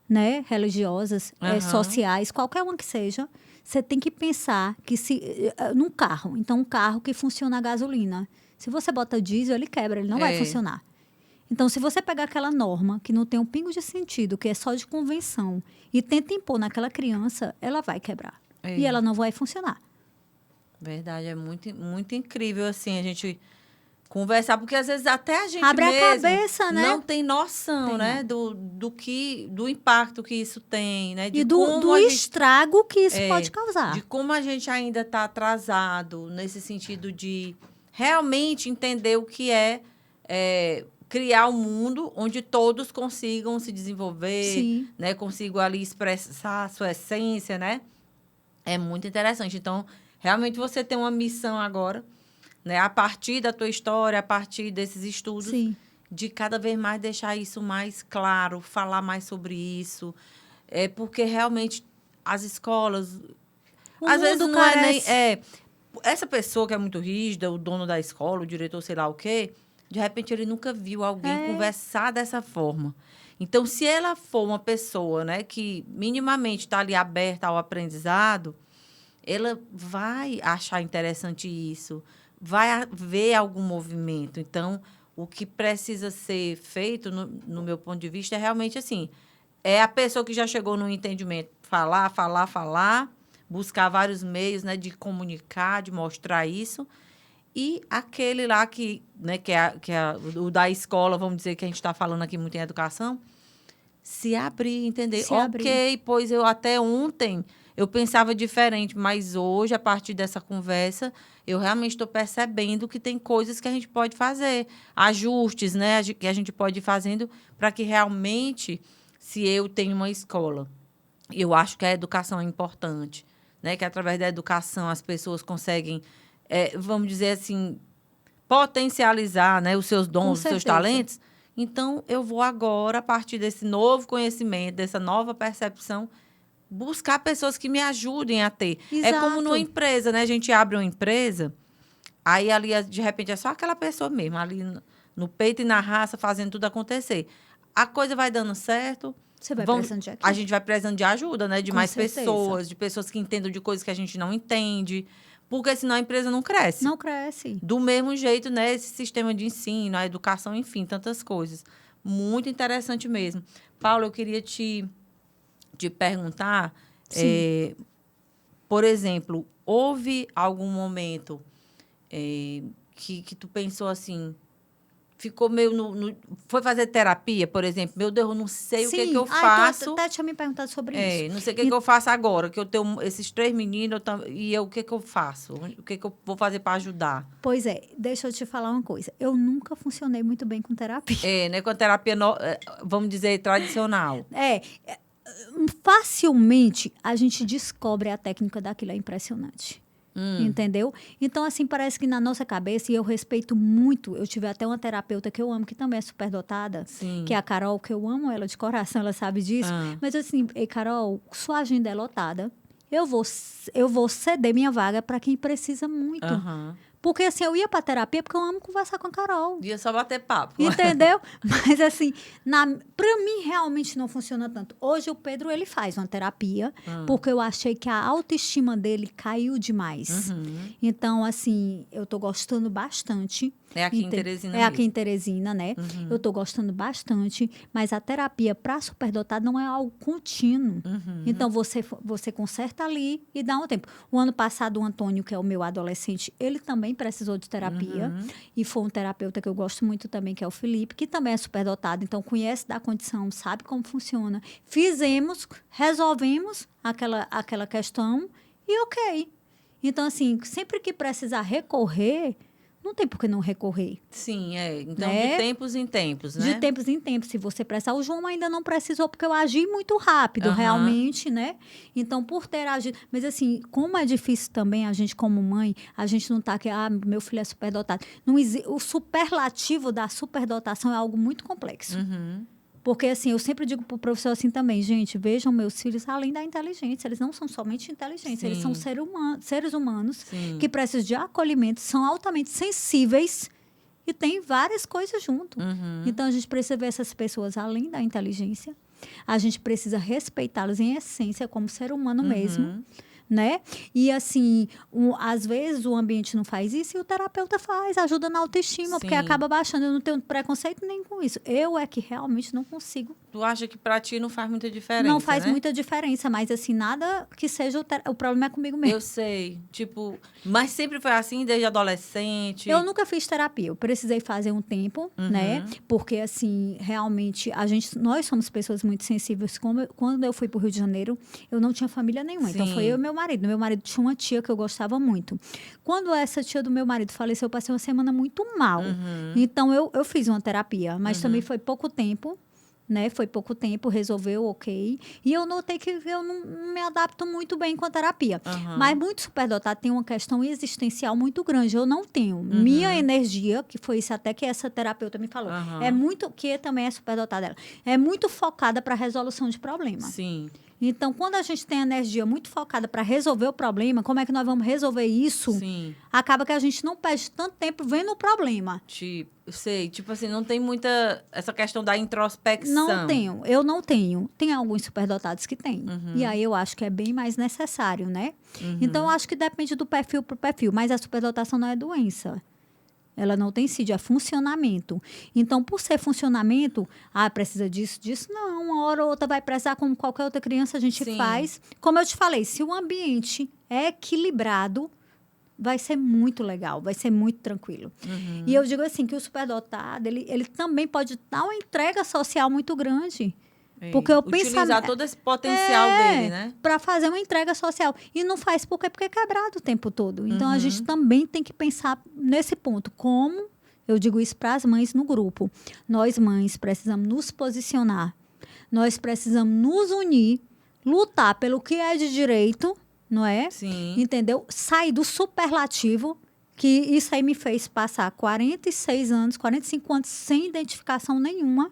né, religiosas, sociais, qualquer uma que seja, você tem que pensar que num carro. Então, um carro que funciona a gasolina. Se você bota diesel, ele quebra, ele não vai funcionar. Então, se você pegar aquela norma que não tem um pingo de sentido, que é só de convenção, e tenta impor naquela criança, ela vai quebrar. E ela não vai funcionar. Verdade, é muito, muito incrível, assim, a gente conversar, porque às vezes até a gente abre mesmo a cabeça, né? não tem noção, né? Do impacto que isso tem, né? De E do estrago que isso pode causar. De como a gente ainda está atrasado nesse sentido de realmente entender o que é criar um mundo onde todos consigam se desenvolver, né? Consigam ali expressar a sua essência, né? É muito interessante. Então, realmente você tem uma missão agora, né? A partir da tua história, a partir desses estudos, de cada vez mais deixar isso mais claro, falar mais sobre isso. Porque realmente as escolas, às vezes não carece. é nem... essa pessoa que é muito rígida, o dono da escola, o diretor, sei lá o quê, de repente ele nunca viu alguém conversar dessa forma. Então, se ela for uma pessoa, né, que minimamente está ali aberta ao aprendizado, ela vai achar interessante isso, vai ver algum movimento. Então, o que precisa ser feito, no meu ponto de vista, é realmente assim, é a pessoa que já chegou no entendimento, falar, buscar vários meios, né, de comunicar, de mostrar isso. E aquele lá que, né, que é o da escola, vamos dizer que a gente está falando aqui muito em educação, se abrir, entender. Pois eu até ontem eu pensava diferente, mas hoje, a partir dessa conversa, eu realmente estou percebendo que tem coisas que a gente pode fazer, ajustes, né, que a gente pode ir fazendo para que realmente, se eu tenho uma escola, eu acho que a educação é importante, né, que através da educação as pessoas conseguem, vamos dizer assim, potencializar, né, os seus dons, os seus talentos. Então, eu vou agora, a partir desse novo conhecimento, dessa nova percepção, buscar pessoas que me ajudem a ter. Exato. É como numa empresa, né? A gente abre uma empresa, aí ali, de repente, é só aquela pessoa mesmo, ali no peito e na raça, fazendo tudo acontecer. A coisa vai dando certo. Você vai precisando de a gente vai precisando de ajuda, né? De mais certeza. pessoas, de pessoas que entendam de coisas que a gente não entende. Porque senão a empresa não cresce. Não cresce. Do mesmo jeito, né? Esse sistema de ensino, a educação, enfim, tantas coisas. Muito interessante mesmo. Paulo, eu queria te perguntar, por exemplo, houve algum momento que tu pensou assim, ficou meio foi fazer terapia, por exemplo, meu Deus, eu não sei o que eu faço. Então, até tinha me perguntado sobre isso. Não sei o que eu faço agora, que eu tenho esses 3 meninos, o que eu faço? O que eu vou fazer para ajudar? Pois é, deixa eu te falar uma coisa. Eu nunca funcionei muito bem com terapia. Né? Com a terapia, vamos dizer, tradicional. Facilmente a gente descobre a técnica daquilo, é impressionante. Entendeu? Então, assim, parece que na nossa cabeça, e eu respeito muito, eu tive até uma terapeuta que eu amo, que também é superdotada, que é a Carol, que eu amo ela de coração, ela sabe disso. Mas assim, ei, Carol, sua agenda é lotada, eu vou ceder minha vaga para quem precisa muito. Porque, assim, eu ia pra terapia porque eu amo conversar com a Carol. Ia só bater papo. Entendeu? Mas, assim, pra mim, realmente não funciona tanto. Hoje, o Pedro, ele faz uma terapia, porque eu achei que a autoestima dele caiu demais. Então, assim, eu tô gostando bastante. É aqui em Teresina mesmo. Aqui em Teresina, né? Eu tô gostando bastante, mas a terapia para superdotado não é algo contínuo. Então, você conserta ali e dá um tempo. O ano passado, o Antônio, que é o meu adolescente, ele também precisou de terapia. E foi um terapeuta que eu gosto muito também, que é o Felipe, que também é superdotado. Então, conhece da condição, sabe como funciona. Resolvemos aquela questão e ok. Então, assim, sempre que precisar recorrer, não tem por que não recorrer. Sim, Então, né? de tempos em tempos, né? De tempos em tempos, se você precisar. O João ainda não precisou, porque eu agi muito rápido, realmente, né? Então, por ter agido... Mas, assim, como é difícil também, a gente como mãe, a gente não tá aqui, meu filho é superdotado. O superlativo da superdotação é algo muito complexo. Porque, assim, eu sempre digo para o professor assim também, gente, vejam meus filhos além da inteligência. Eles não são somente inteligentes, eles são seres humanos que precisam de acolhimento, são altamente sensíveis e tem várias coisas junto. Então, a gente precisa ver essas pessoas além da inteligência. A gente precisa respeitá-los em essência, como ser humano mesmo. Né? E, assim, às vezes o ambiente não faz isso e o terapeuta faz, ajuda na autoestima, porque acaba baixando. Eu não tenho preconceito nem com isso. Eu é que realmente não consigo. Tu acha que pra ti não faz muita diferença, Não faz né? muita diferença, mas, assim, nada que seja o problema é comigo mesmo. Eu sei. Tipo, mas sempre foi assim, desde adolescente? Eu nunca fiz terapia. Eu precisei fazer um tempo, né? Porque, assim, realmente, nós somos pessoas muito sensíveis. Quando eu fui pro Rio de Janeiro, eu não tinha família nenhuma. Então, foi eu e meu marido. Meu marido tinha uma tia que eu gostava muito. Quando essa tia do meu marido faleceu, eu passei uma semana muito mal. Então, eu fiz uma terapia. Mas também foi pouco tempo. Né? Foi pouco tempo, resolveu, ok. E eu notei que eu não me adapto muito bem com a terapia. Mas muito superdotado tem uma questão existencial muito grande. Eu não tenho. Minha energia, que foi isso até que essa terapeuta me falou, é muito, que também é superdotada, é muito focada para resolução de problema. Sim. Então, quando a gente tem energia muito focada para resolver o problema, como é que nós vamos resolver isso? Acaba que a gente não perde tanto tempo vendo o problema. Tipo assim, não tem muita essa questão da introspecção. Eu não tenho. Tem alguns superdotados que têm. E aí eu acho que é bem mais necessário, né? Então, eu acho que depende do perfil para o perfil. Mas a superdotação não é doença. Ela não tem sido, é funcionamento. Então, por ser funcionamento, precisa disso, não. Uma hora ou outra vai precisar, como qualquer outra criança a gente faz. Como eu te falei, se o ambiente é equilibrado, vai ser muito legal, vai ser muito tranquilo. E eu digo assim, que o superdotado, ele também pode dar uma entrega social muito grande. Porque eu utilizar todo esse potencial dele, né? Para fazer uma entrega social. E não faz porque é quebrado o tempo todo. Então, a gente também tem que pensar nesse ponto. Como, eu digo isso para as mães no grupo, nós mães precisamos nos posicionar. Nós precisamos nos unir, lutar pelo que é de direito, não é? Sim. Entendeu? Sair do superlativo, que isso aí me fez passar 45 anos sem identificação nenhuma.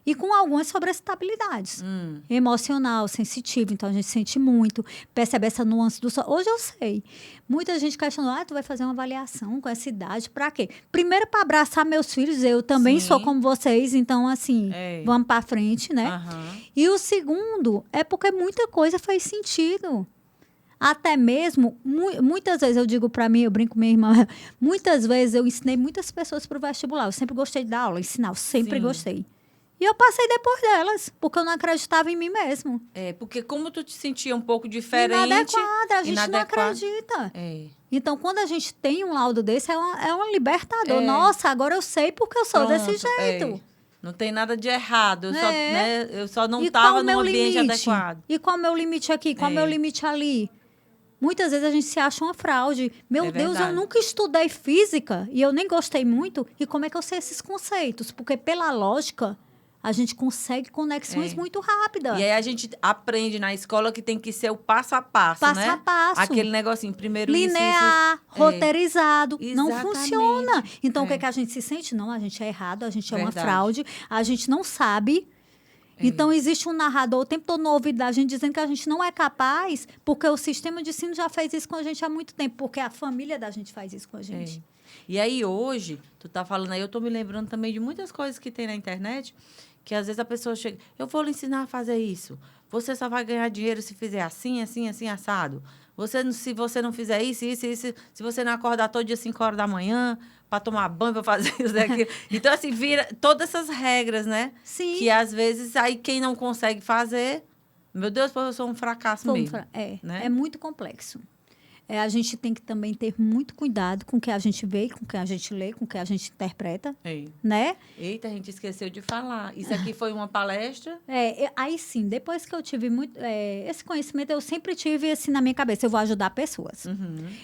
E com algumas sobreestabilidades. Emocional, sensitivo. Então, a gente sente muito. Percebe essa nuance do... Hoje eu sei. Muita gente questionou, tu vai fazer uma avaliação com essa idade. Pra quê? Primeiro, para abraçar meus filhos. Eu também sou como vocês. Então, assim, vamos para frente, né? E o segundo é porque muita coisa faz sentido. Até mesmo, muitas vezes eu digo para mim, eu brinco com minha irmã, muitas vezes eu ensinei muitas pessoas para o vestibular. Eu sempre gostei de dar aula, ensinar. Eu sempre gostei. E eu passei depois delas, porque eu não acreditava em mim mesmo. Porque como tu te sentia um pouco diferente... Inadequada, a gente não acredita. Então, quando a gente tem um laudo desse, é um libertador. Nossa, agora eu sei porque eu sou desse jeito. Não tem nada de errado, eu só não estava no ambiente adequado. E qual é o meu limite aqui? Qual é o meu limite ali? Muitas vezes a gente se acha uma fraude. Meu Deus, eu nunca estudei física e eu nem gostei muito. E como é que eu sei esses conceitos? Porque, pela lógica... a gente consegue conexões muito rápidas. E aí a gente aprende na escola que tem que ser o passo a passo, né? Passo a passo. Aquele negocinho, primeiro linear, isso. Roteirizado. Não Exatamente. funciona. Então, o que é que a gente se sente? Não, a gente é errado, a gente é uma fraude, a gente não sabe. Então, existe um narrador o tempo todo no ouvido da gente dizendo que a gente não é capaz, porque o sistema de ensino já fez isso com a gente há muito tempo, porque a família da gente faz isso com a gente. E aí, hoje, tu tá falando aí, eu tô me lembrando também de muitas coisas que tem na internet, que às vezes a pessoa chega, eu vou lhe ensinar a fazer isso. Você só vai ganhar dinheiro se fizer assim, assim, assim, assado. Se você não fizer isso, isso, isso, se você não acordar todo dia 5 horas da manhã para tomar banho, para fazer isso, aquilo. Então, assim, vira todas essas regras, né? Sim. Que às vezes aí quem não consegue fazer, meu Deus, eu sou um fracasso mesmo. É muito complexo. a gente tem que também ter muito cuidado com o que a gente vê, com o que a gente lê, com o que a gente interpreta, né? Eita, a gente esqueceu de falar. Isso aqui foi uma palestra? Aí sim, depois que eu tive esse conhecimento, eu sempre tive assim na minha cabeça, eu vou ajudar pessoas.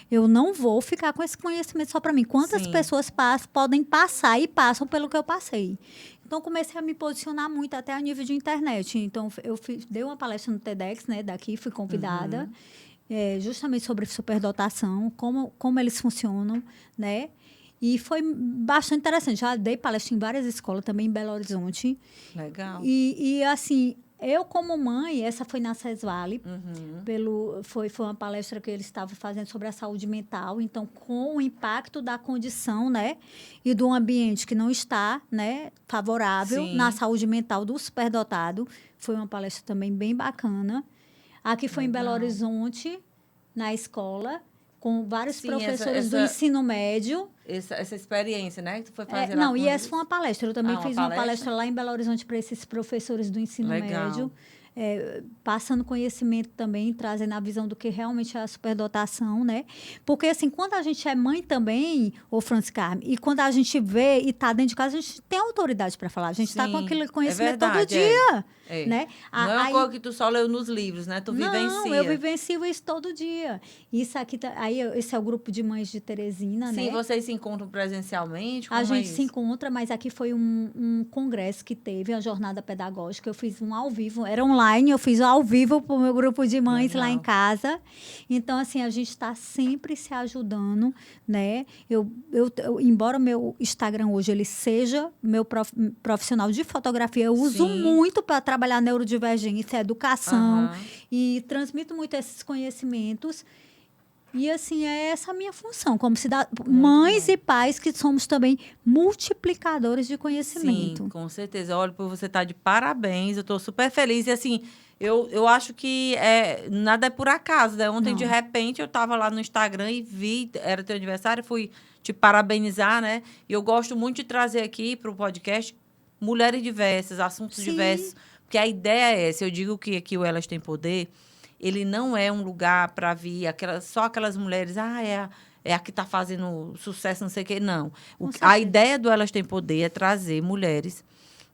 Eu não vou ficar com esse conhecimento só para mim. Quantas pessoas podem passar e passam pelo que eu passei? Então, comecei a me posicionar muito até a nível de internet. Então, dei uma palestra no TEDx, né? Daqui, fui convidada, justamente sobre superdotação, como eles funcionam, né? E foi bastante interessante. Já dei palestra em várias escolas, também em Belo Horizonte. Legal. E assim, eu como mãe, essa foi na Cesvale, foi uma palestra que eles estavam fazendo sobre a saúde mental. Então, com o impacto da condição, né, e do ambiente que não está, né, favorável na saúde mental do superdotado, foi uma palestra também bem bacana. Aqui foi em Belo Horizonte, na escola, com vários professores do ensino médio. Essa experiência, né? Que tu foi fazer Não, e essa foi uma palestra. Eu também fiz uma palestra lá em Belo Horizonte para esses professores do ensino médio. Passando conhecimento também, trazendo a visão do que realmente é a superdotação, né? Porque, assim, quando a gente é mãe também, Francis Carmen, e quando a gente vê e está dentro de casa, a gente tem autoridade para falar. A gente está com aquele conhecimento todo dia. Né? Não é uma coisa que tu só leu nos livros, né? Tu vivencia. Não, eu vivencio isso todo dia. Isso aqui, esse é o grupo de mães de Teresina, né? Sim, vocês se encontram presencialmente? A gente se encontra, mas aqui foi um congresso que teve, a jornada pedagógica. Eu fiz um ao vivo, era online, eu fiz ao vivo para o meu grupo de mães lá em casa. Então, assim, a gente está sempre se ajudando, né? Embora o meu Instagram hoje ele seja meu profissional de fotografia, eu uso muito para trabalhar neurodivergência, educação, e transmito muito esses conhecimentos. E, assim, é essa a minha função, como mães e pais que somos também multiplicadores de conhecimento. Sim, com certeza. Olha, por você estar de parabéns, eu estou super feliz. E, assim, eu acho que nada é por acaso, né? Ontem, de repente, eu estava lá no Instagram e vi, era teu aniversário, fui te parabenizar, né? E eu gosto muito de trazer aqui para o podcast mulheres diversas, assuntos diversos, porque a ideia é essa. Eu digo que aqui o Elas Têm Poder, ele não é um lugar para vir só aquelas mulheres, é a que está fazendo sucesso, não sei o quê. Não. A ideia do Elas Têm Poder é trazer mulheres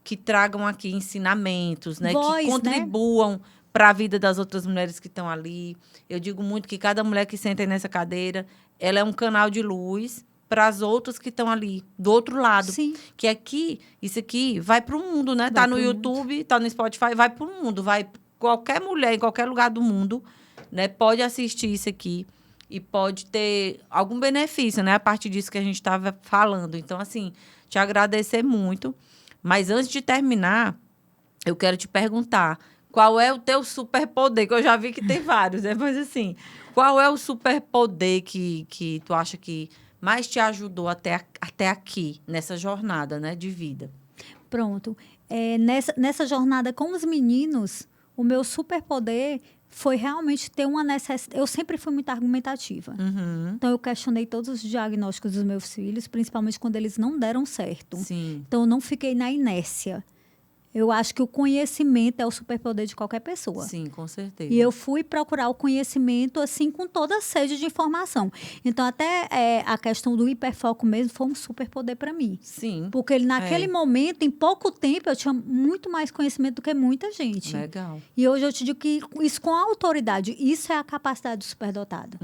que tragam aqui ensinamentos, né? Que contribuam para a vida das outras mulheres que estão ali. Eu digo muito que cada mulher que senta aí nessa cadeira, ela é um canal de luz para as outras que estão ali, do outro lado. Sim. Que isso aqui vai para o mundo, né? Está no YouTube, está no Spotify, vai para o mundo, vai. Qualquer mulher, em qualquer lugar do mundo, né, pode assistir isso aqui e pode ter algum benefício, né, a partir disso que a gente estava falando. Então, assim, te agradecer muito. Mas antes de terminar, eu quero te perguntar, qual é o teu superpoder? Que eu já vi que tem vários, né? Mas, assim, qual é o superpoder que tu acha que mais te ajudou até aqui, nessa jornada, né, de vida? Pronto. Nessa jornada com os meninos, o meu superpoder foi realmente ter uma necessidade. Eu sempre fui muito argumentativa. Então, eu questionei todos os diagnósticos dos meus filhos, principalmente quando eles não deram certo. Então, eu não fiquei na inércia. Eu acho que o conhecimento é o superpoder de qualquer pessoa. Sim, com certeza. E eu fui procurar o conhecimento, assim, com toda a sede de informação. Então, até a questão do hiperfoco mesmo foi um superpoder para mim. Sim. Porque naquele momento, em pouco tempo, eu tinha muito mais conhecimento do que muita gente. Legal. E hoje eu te digo que isso com autoridade, isso é a capacidade do superdotado.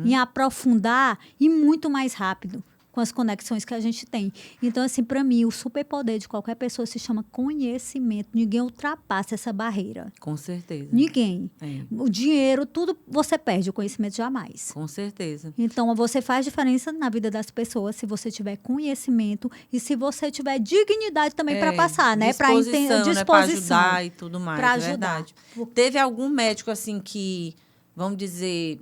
Em aprofundar e muito mais rápido, com as conexões que a gente tem. Então, assim, para mim, o superpoder de qualquer pessoa se chama conhecimento. Ninguém ultrapassa essa barreira. Com certeza. Ninguém. O dinheiro, tudo você perde, o conhecimento jamais. Com certeza. Então, você faz diferença na vida das pessoas se você tiver conhecimento e se você tiver dignidade também para passar, né? Para entender, disposição. Né? Para ajudar e tudo mais. Para ajudar. Verdade. Teve algum médico, assim, que, vamos dizer,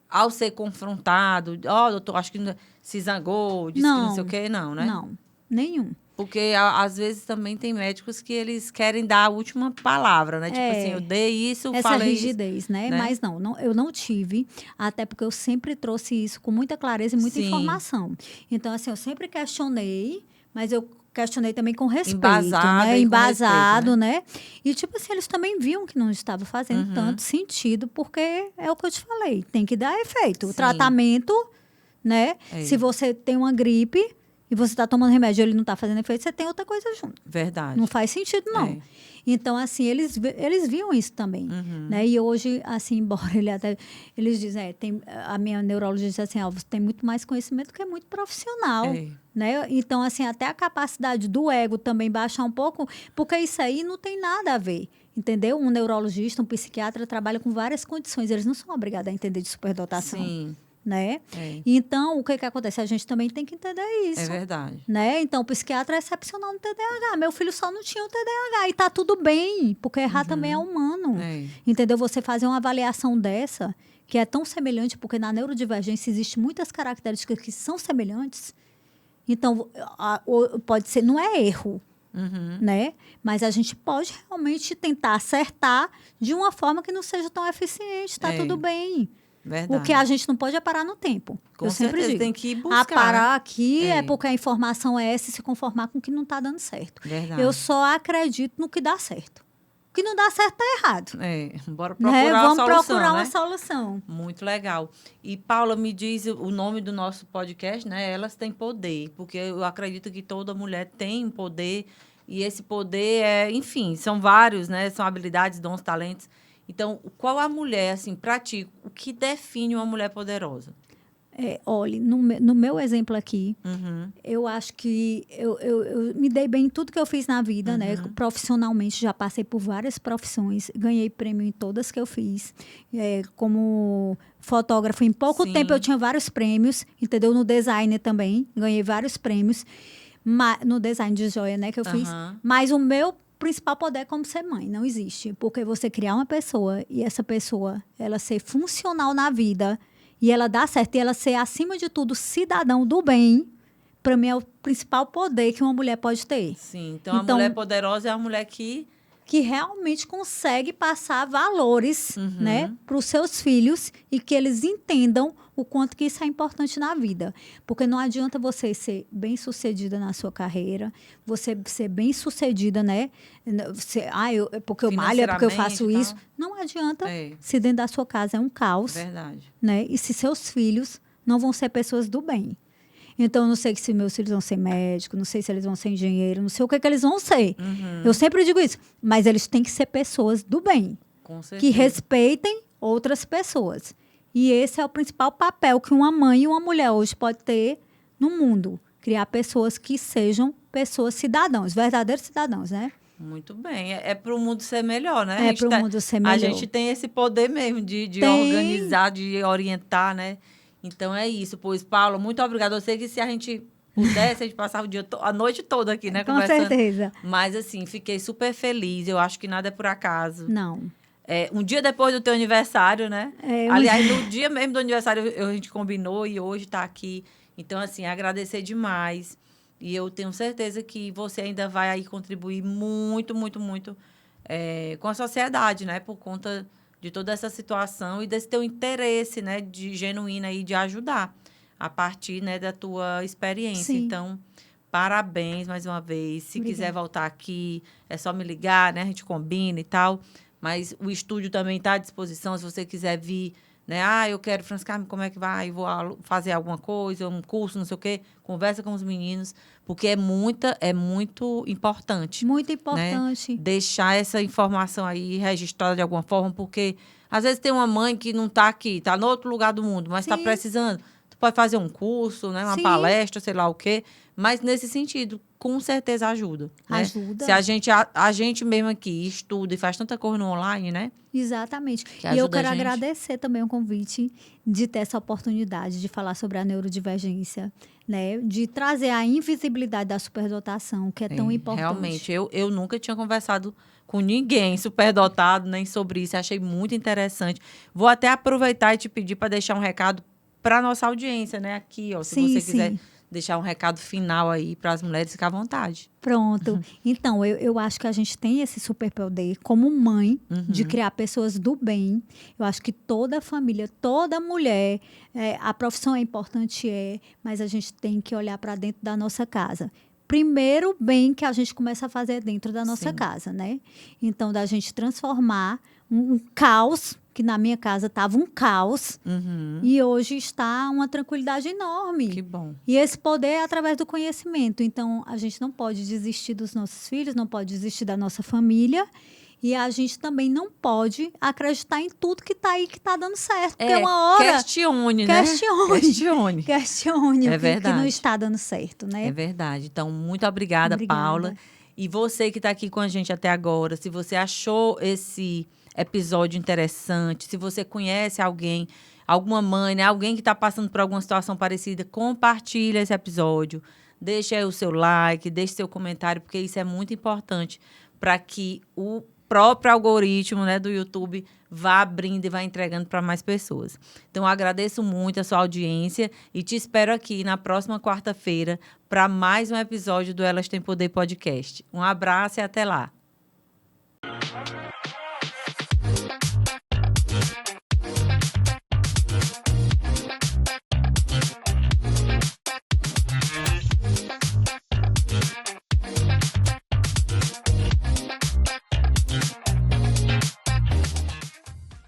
ao ser confrontado, doutor, acho que se zangou, disse que não sei o quê, não, né? Não, nenhum. Porque, às vezes, também tem médicos que eles querem dar a última palavra, né? Tipo assim, eu dei isso, falei isso. Essa rigidez, né? Mas eu não tive, até porque eu sempre trouxe isso com muita clareza e muita informação. Então, assim, eu sempre questionei, mas eu questionei também com respeito, Embasado, né? e com Embasado, respeito, né? E, tipo assim, eles também viam que não estava fazendo tanto sentido, porque é o que eu te falei, tem que dar efeito. O Sim. tratamento, né? Se você tem uma gripe e você está tomando remédio e ele não está fazendo efeito, você tem outra coisa junto. Verdade. Não faz sentido, não. Então, assim, eles viam isso também, né? E hoje, assim, embora eles dizem, a minha neurologista diz assim, você tem muito mais conhecimento que é muito profissional, né? Então, assim, até a capacidade do ego também baixar um pouco, porque isso aí não tem nada a ver, entendeu? Um neurologista, um psiquiatra trabalha com várias condições, eles não são obrigados a entender de superdotação. Sim. Né? Então, o que acontece? A gente também tem que entender isso. É verdade. Né? Então, o psiquiatra é excepcional no TDAH. Meu filho só não tinha o TDAH. E tá tudo bem, porque errar também é humano. Entendeu? Você fazer uma avaliação dessa, que é tão semelhante, porque na neurodivergência existem muitas características que são semelhantes. Então, pode ser, não é erro, né? Mas a gente pode realmente tentar acertar de uma forma que não seja tão eficiente. Tá tudo bem. Verdade. O que a gente não pode é parar no tempo. Com eu sempre certeza, digo. tem que buscar. Parar aqui é porque a informação é essa e se conformar com o que não está dando certo. Verdade. Eu só acredito no que dá certo. O que não dá certo está errado. Bora procurar Vamos uma solução, procurar uma né? solução. Muito legal. E, Paula, me diz o nome do nosso podcast, né? Elas Têm Poder, porque eu acredito que toda mulher tem poder, e esse poder enfim, são vários, né? São habilidades, dons, talentos. Então, qual a mulher, assim, para ti, o que define uma mulher poderosa? Olha, no meu exemplo aqui, eu acho que eu me dei bem em tudo que eu fiz na vida, né? Profissionalmente, já passei por várias profissões, ganhei prêmio em todas que eu fiz. Como fotógrafo, em pouco tempo eu tinha vários prêmios, entendeu? No design também, ganhei vários prêmios. No design de joia, né, que eu fiz. Mas o meu principal poder é como ser mãe, não existe. Porque você criar uma pessoa e essa pessoa, ela ser funcional na vida e ela dar certo e ela ser, acima de tudo, cidadão do bem, para mim é o principal poder que uma mulher pode ter. Sim, então a mulher poderosa é a mulher que realmente consegue passar valores, né, para os seus filhos e que eles entendam o quanto que isso é importante na vida. Porque não adianta você ser bem-sucedida na sua carreira, você ser bem-sucedida, né? Porque eu malho, é porque eu faço isso. Não adianta se dentro da sua casa é um caos. Verdade. Né? E se seus filhos não vão ser pessoas do bem. Então, eu não sei se meus filhos vão ser médicos, não sei se eles vão ser engenheiros, não sei o que eles vão ser. Eu sempre digo isso. Mas eles têm que ser pessoas do bem. Com certeza. Que respeitem outras pessoas. E esse é o principal papel que uma mãe e uma mulher hoje pode ter no mundo. Criar pessoas que sejam pessoas cidadãos, verdadeiros cidadãos, né? Muito bem. É para o mundo ser melhor, né? Para o mundo ser melhor. A gente tem esse poder mesmo de organizar, de orientar, né? Então, é isso. Pois, Paula, muito obrigada. Eu sei que se a gente pudesse, a gente passava a noite toda aqui, né? Com certeza. Mas, assim, fiquei super feliz. Eu acho que nada é por acaso. Não. Um dia depois do teu aniversário, né? Aliás, no dia mesmo do aniversário, a gente combinou e hoje está aqui. Então, assim, agradecer demais. E eu tenho certeza que você ainda vai aí contribuir muito, muito, muito com a sociedade, né? Por conta de toda essa situação e desse teu interesse, né? De genuíno aí de ajudar a partir, né, da tua experiência. Sim. Então, parabéns mais uma vez. Se quiser voltar aqui, é só me ligar, né? A gente combina e tal. Mas o estúdio também está à disposição, se você quiser vir, né? Eu quero, Francisca, como é que vai? Vou fazer alguma coisa, um curso, não sei o quê. Conversa com os meninos, porque é muito importante. Muito importante. Né? Deixar essa informação aí registrada de alguma forma, porque às vezes tem uma mãe que não está aqui, está em outro lugar do mundo, mas está precisando. Tu pode fazer um curso, né? Uma palestra, sei lá o quê. Mas nesse sentido, com certeza ajuda. Né? Ajuda. Se a gente mesmo aqui estuda e faz tanta coisa no online, né? Exatamente. E eu quero agradecer também o convite de ter essa oportunidade de falar sobre a neurodivergência, né? De trazer a invisibilidade da superdotação, que é tão importante. Realmente, eu nunca tinha conversado com ninguém superdotado, nem sobre isso. Achei muito interessante. Vou até aproveitar e te pedir para deixar um recado para a nossa audiência, né? Aqui, ó, se você quiser deixar um recado final aí para as mulheres, fica à vontade. Pronto. Então, eu acho que a gente tem esse superpoder como mãe de criar pessoas do bem. Eu acho que toda família, toda mulher, a profissão é importante, mas a gente tem que olhar para dentro da nossa casa. primeiro bem que a gente começa a fazer dentro da nossa Sim. casa, né? Então, da gente transformar um caos, que na minha casa estava um caos, e hoje está uma tranquilidade enorme. Que bom. E esse poder é através do conhecimento. Então, a gente não pode desistir dos nossos filhos, não pode desistir da nossa família. E a gente também não pode acreditar em tudo que está aí, que está dando certo. Porque uma hora... Questione, né? Questione. Questione É o que verdade. não está dando certo, né? É verdade. Então, muito obrigada, Paula. E você que está aqui com a gente até agora, se você achou esse episódio interessante, se você conhece alguém, alguma mãe, né? Alguém que está passando por alguma situação parecida, compartilha esse episódio. Deixe aí o seu like, deixe seu comentário, porque isso é muito importante para que o próprio algoritmo, né, do YouTube vá abrindo e vá entregando para mais pessoas. Então, eu agradeço muito a sua audiência e te espero aqui na próxima quarta-feira para mais um episódio do Elas Têm Poder Podcast. Um abraço e até lá.